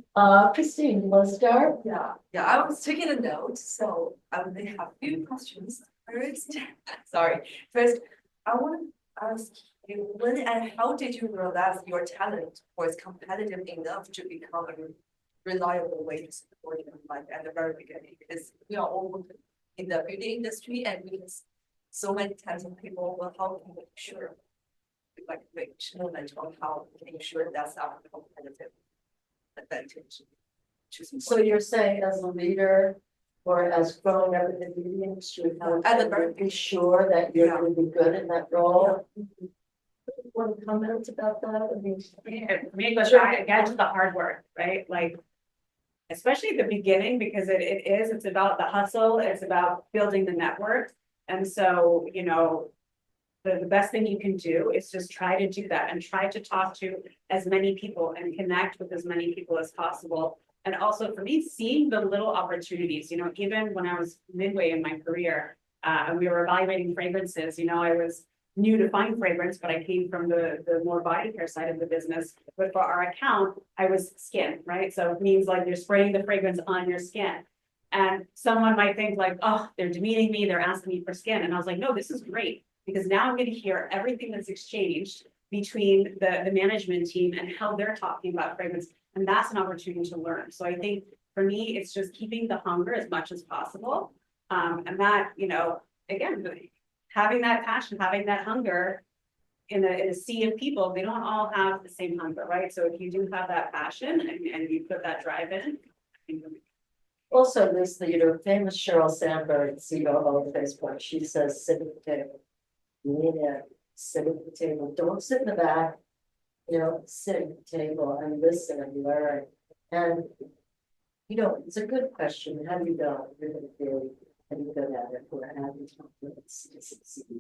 Christine, you want to start? Yeah, I was taking a note, so I may have a few questions. First, I want to ask you, when and how did you realize your talent was competitive enough to become a reliable way to support your life at the very beginning? Because we are all in the beauty industry and we have so many talented people. Well, how can we ensure, like, which moment on how we can ensure that's our competitive advantage? So you're saying as a leader or as growing up in the beauty industry, be sure that you're going to be good in that role? Want to comment about that? I mean, For me, it goes back again to the hard work, right? Like, especially at the beginning, because it's about the hustle, it's about building the network. And so, the best thing you can do is just try to do that and try to talk to as many people and connect with as many people as possible. And also for me, seeing the little opportunities, even when I was midway in my career, and we were evaluating fragrances, I was new to fine fragrance, but I came from the more body care side of the business. But for our account, I was skin, right? So it means like you're spraying the fragrance on your skin. And someone might think like, oh, they're demeaning me, they're asking me for skin. And I was like, no, this is great, because now I'm going to hear everything that's exchanged between the management team and how they're talking about fragrance. And that's an opportunity to learn. So I think for me, it's just keeping the hunger as much as possible. And that, again, having that passion, having that hunger in a sea of people, they don't all have the same hunger, right? So if you do have that passion and you put that drive in, I think also, this leader, famous Sheryl Sandberg, CEO of Facebook, she says, sit at the table. Lean in, sit at the table. Don't sit in the back. Sit at the table and listen and learn. And, it's a good question. How do you go? You're going to feel, how do you go at it? Or how do you talk to it?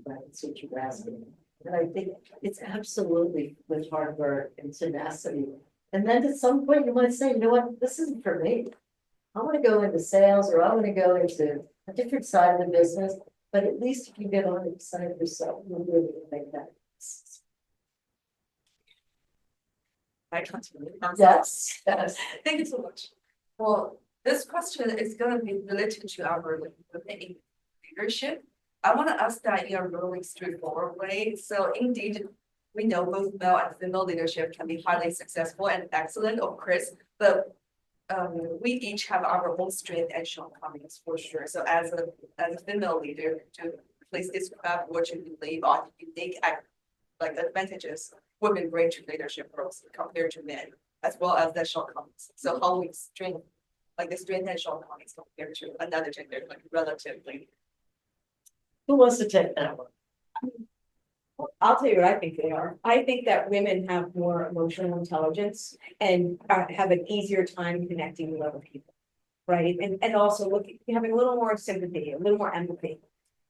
Right? That's what you're asking. And I think it's absolutely with hard work and tenacity. And then at some point you might say, you know what, this isn't for me. I want to go into sales, or I want to go into a different side of the business. But at least if you get on the side of yourself, you'll really make that. I continue. Yes, yes. Thank you so much. Well, this question is gonna be related to our women in leadership. I want to ask that in a really straightforward way. So indeed, we know both male and female leadership can be highly successful and excellent, of course, but we each have our own strength and shortcomings for sure. So as a female leader, to please describe what you believe are unique like advantages women bring to leadership roles compared to men, as well as the shortcomings. So how we strength, like the strength and shortcomings compared to another gender, like relatively. Who wants to take that one? I'll tell you what I think they are. I think that women have more emotional intelligence and have an easier time connecting with other people. Right, and also having a little more sympathy, a little more empathy.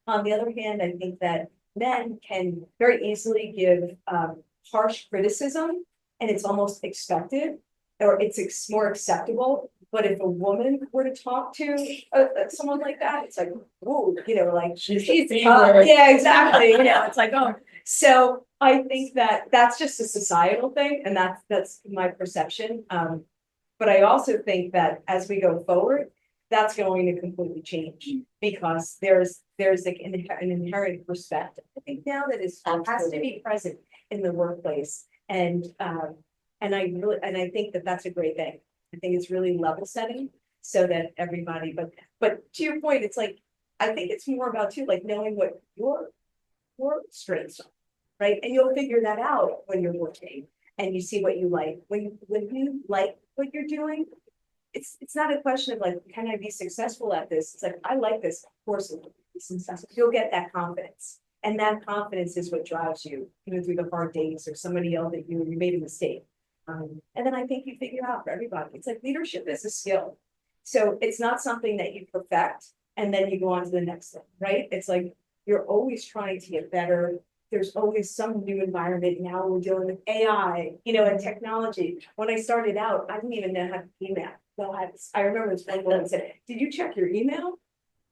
On the other hand, I think that men can very easily give harsh criticism, and it's almost expected, or it's more acceptable. But if a woman were to talk to someone like that, it's like, whoa, like she's favorite. yeah, exactly. It's like, oh. So I think that that's just a societal thing, and that's my perception. But I also think that as we go forward, that's going to completely change because there's like an inherent respect. I think now that has to be present in the workplace, and I think that that's a great thing. I think it's really level setting so that everybody. But to your point, it's like I think it's more about too like knowing what your strengths are, right? And you'll figure that out when you're working and you see what you like. When you like what you're doing, it's not a question of like, can I be successful at this? It's like, I like this, of course it'll be successful. You'll get that confidence. And that confidence is what drives you, even through the hard days or somebody yelled at you, you made a mistake. And then I think you figure out for everybody, it's like leadership is a skill. So it's not something that you perfect and then you go on to the next thing, right? It's like, you're always trying to get better. There's always some new environment. Now we're dealing with AI, and technology. When I started out, I didn't even know how to email. So I remember this one woman said, "Did you check your email?"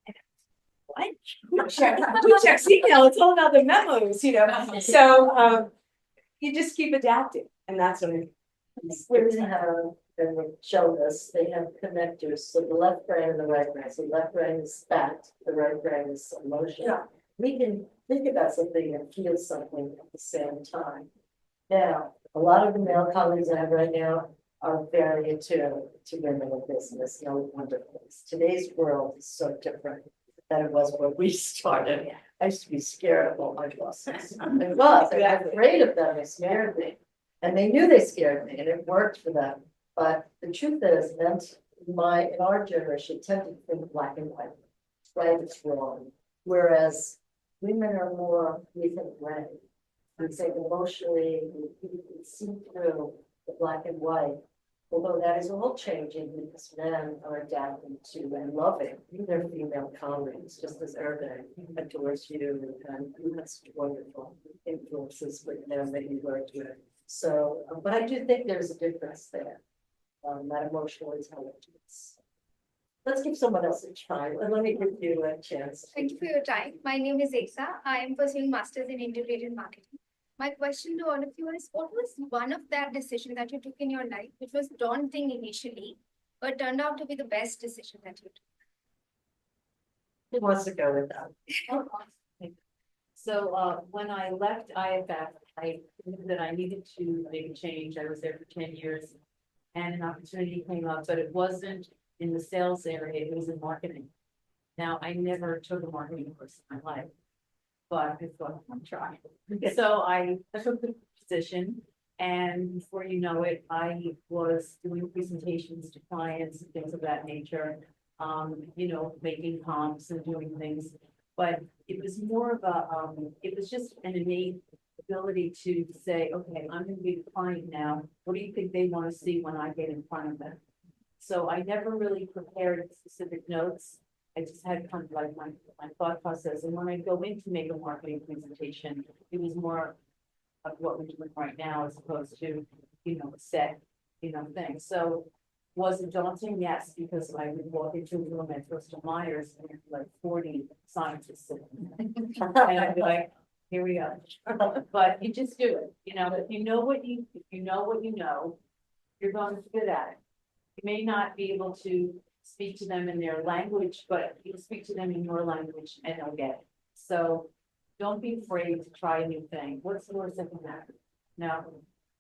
And I was, what? Who checks email? It's all about the memos, So you just keep adapting, and that's what Women have, and we show this, they have connectors, so the left brain and the right brain. So the left brain is fact, the right brain is emotion. Yeah. We can think about something and feel something at the same time. Now, a lot of the male colleagues I have right now are very attuned to women in business, no wonder. Today's world is so different than it was when we started. I used to be scared of all my bosses. I was afraid of them, they scared me. And they knew they scared me and it worked for them. But the truth is, men in our generation tend to think black and white, right, it's wrong. Whereas women are more, we think gray. We say emotionally, we can see through the black and white. Although that is all changing because men are adapting to and loving their female colleagues, just as Irving adores you and that's wonderful influences with them that you worked with. So, but I do think there's a difference there, that emotional intelligence. Let's give someone else a try. And let me give you a chance. Thank you for your time. My name is Eksa. I am pursuing Masters in Integrated Marketing. My question to all of you is, what was one of that decision that you took in your life, which was daunting initially, but turned out to be the best decision that you took? Who wants to go with that? So when I left IFF, I knew that I needed to make a change. I was there for 10 years and an opportunity came up, but it wasn't in the sales area, it was in marketing. Now, I never took a marketing course in my life, but I thought I'm trying. So I took the position and before you know it, I was doing presentations to clients and things of that nature, making comps and doing things. But it was more of a, it was just an innate ability to say, okay, I'm going to be the client now. What do you think they want to see when I get in front of them? So I never really prepared specific notes. I just had kind of like my thought process. And when I go in to make a marketing presentation, it was more of what we're doing right now as opposed to, a set, thing. So Was it daunting? Yes, because I would walk into a room at Bristol Myers and there'd be like 40 scientists sitting there. And I'd be like, here we go. But you just do it, you know, if you know what you know, you're going to be good at it. You may not be able to speak to them in their language, but you speak to them in your language and they'll get it. So don't be afraid to try a new thing. What's the worst that can happen? Now,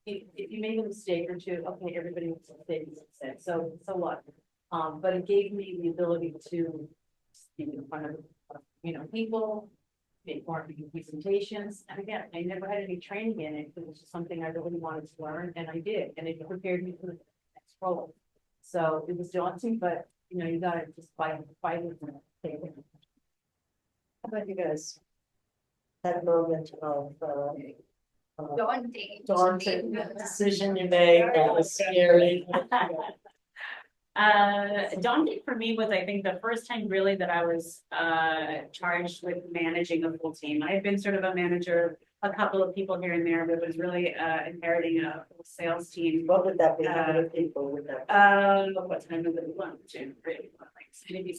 if you made a mistake or two, okay, everybody makes mistakes, so what? But it gave me the ability to speak in front of, you know, people, make marketing presentations. And again, I never had any training in it. It was just something I really wanted to learn, and I did, and it prepared me for the next role. So it was daunting, but you know, you gotta just fight it and take it. How about you guys? That moment of, Daunting. daunting decision you made, that was scary. Daunting for me was, I think, the first time really that I was charged with managing a full team. I had been sort of a manager, a couple of people here and there, but it was really inheriting a full sales team. What would that be? How many people would that be? What time was it? 1, 2, 3, maybe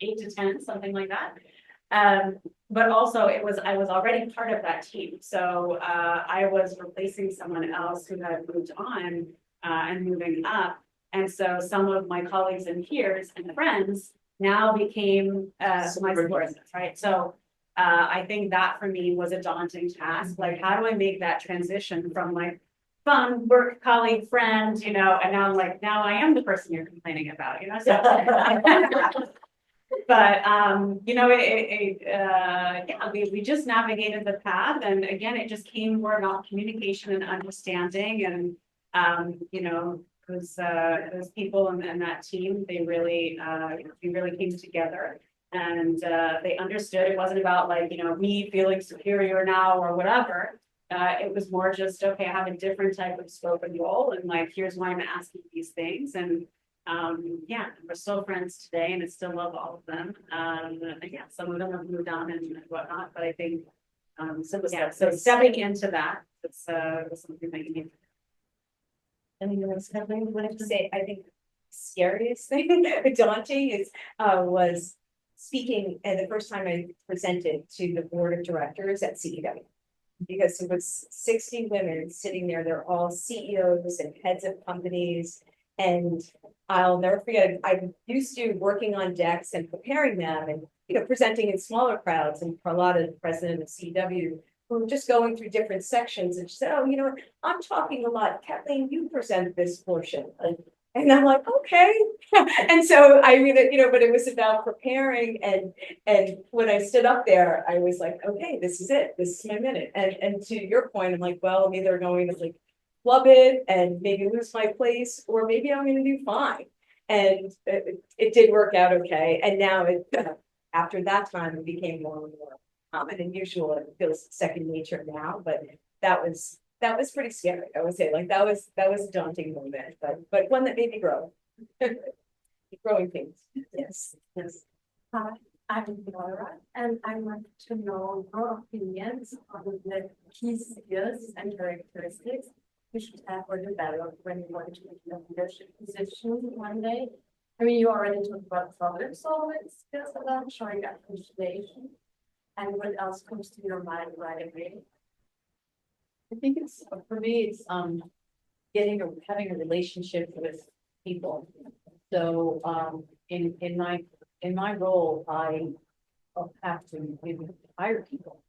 8 to 10, something like that. But also I was already part of that team. So I was replacing someone else who had moved on and moving up. And so some of my colleagues and peers and friends now became my subordinates, right? So I think that for me was a daunting task. Like, how do I make that transition from my fun work colleague friend, you know, and now I'm like, now I am the person you're complaining about, you know? So but you know, yeah, we just navigated the path, and again, it just came more about communication and understanding, and you know, those people and that team, they really we really came together, and they understood it wasn't about, like, you know, me feeling superior now or whatever. It was more just, okay, I have a different type of scope and role, and like, here's why I'm asking these things. And yeah, we're still friends today, and I still love all of them. Yeah, some of them have moved on and whatnot, but I think so stepping into that, it's something that you need. Anything else, Kathleen? I have to say, I think the scariest thing, daunting, is was speaking, and the first time I presented to the board of directors at CEW. Because it was 60 women sitting there, they're all CEOs and heads of companies. And I'll never forget, I'm used to working on decks and preparing them and, you know, presenting in smaller crowds. And Carlotta, the president of CEW, we were just going through different sections, and she said, oh, you know, I'm talking a lot. Kathleen, you present this portion. And I'm like, okay. And so I mean, you know, but it was about preparing, and when I stood up there, I was like, okay, this is it. This is my minute. And to your point, I'm like, well, I'm either going to like flub it and maybe lose my place, or maybe I'm going to do fine. And it did work out okay. And now after that time, it became more and more common and usual. It feels second nature now, but that was pretty scary. I would say, like, that was a daunting moment, but one that made me grow. Growing things. Yes. Hi, I'm Laura, and I want to know your opinions on the key skills and characteristics you should have or develop when you want to be in a leadership position one day. I mean, you already talked about problem solving skills about showing appreciation. And what else comes to your mind right away? I think it's, for me, it's having a relationship with people. So in my role, I have to hire people.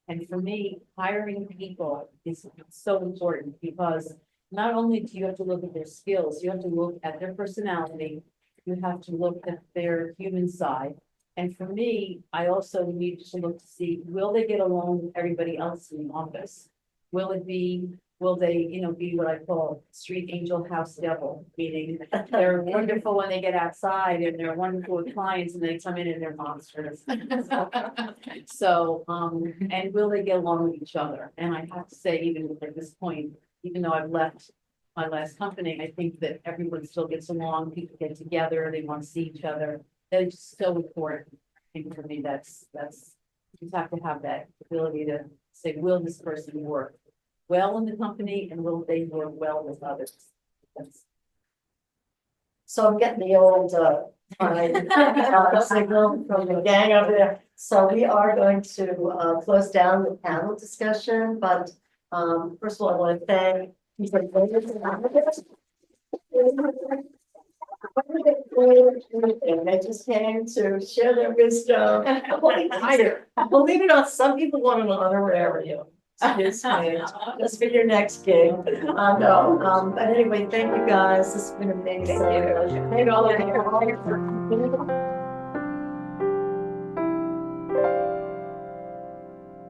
And for me, hiring people is so important, because not only do you have to look at their skills, you have to look at their personality, you have to look at their human side. And for me, I also need to look to see, will they get along with everybody else in the office? Will they, you know, be what I call street angel, house devil, meaning they're wonderful when they get outside and they're wonderful with clients, and they come in and they're monsters. So, and will they get along with each other? And I have to say, even at this point, even though I've left my last company, I think that everyone still gets along, people get together, they want to see each other. That's so important. I think for me, that's, you just have to have that ability to say, will this person work well in the company, and will they work well with others? So I'm getting the old, signal from the gang over there. So we are going to, close down the panel discussion, but, first of all, I want to thank. They just came to share their wisdom. Believe it or not, some people want an honorarium. Excuse me, just for your next gig. No, but anyway, thank you guys. This has been amazing. Thank you. Thank all of you.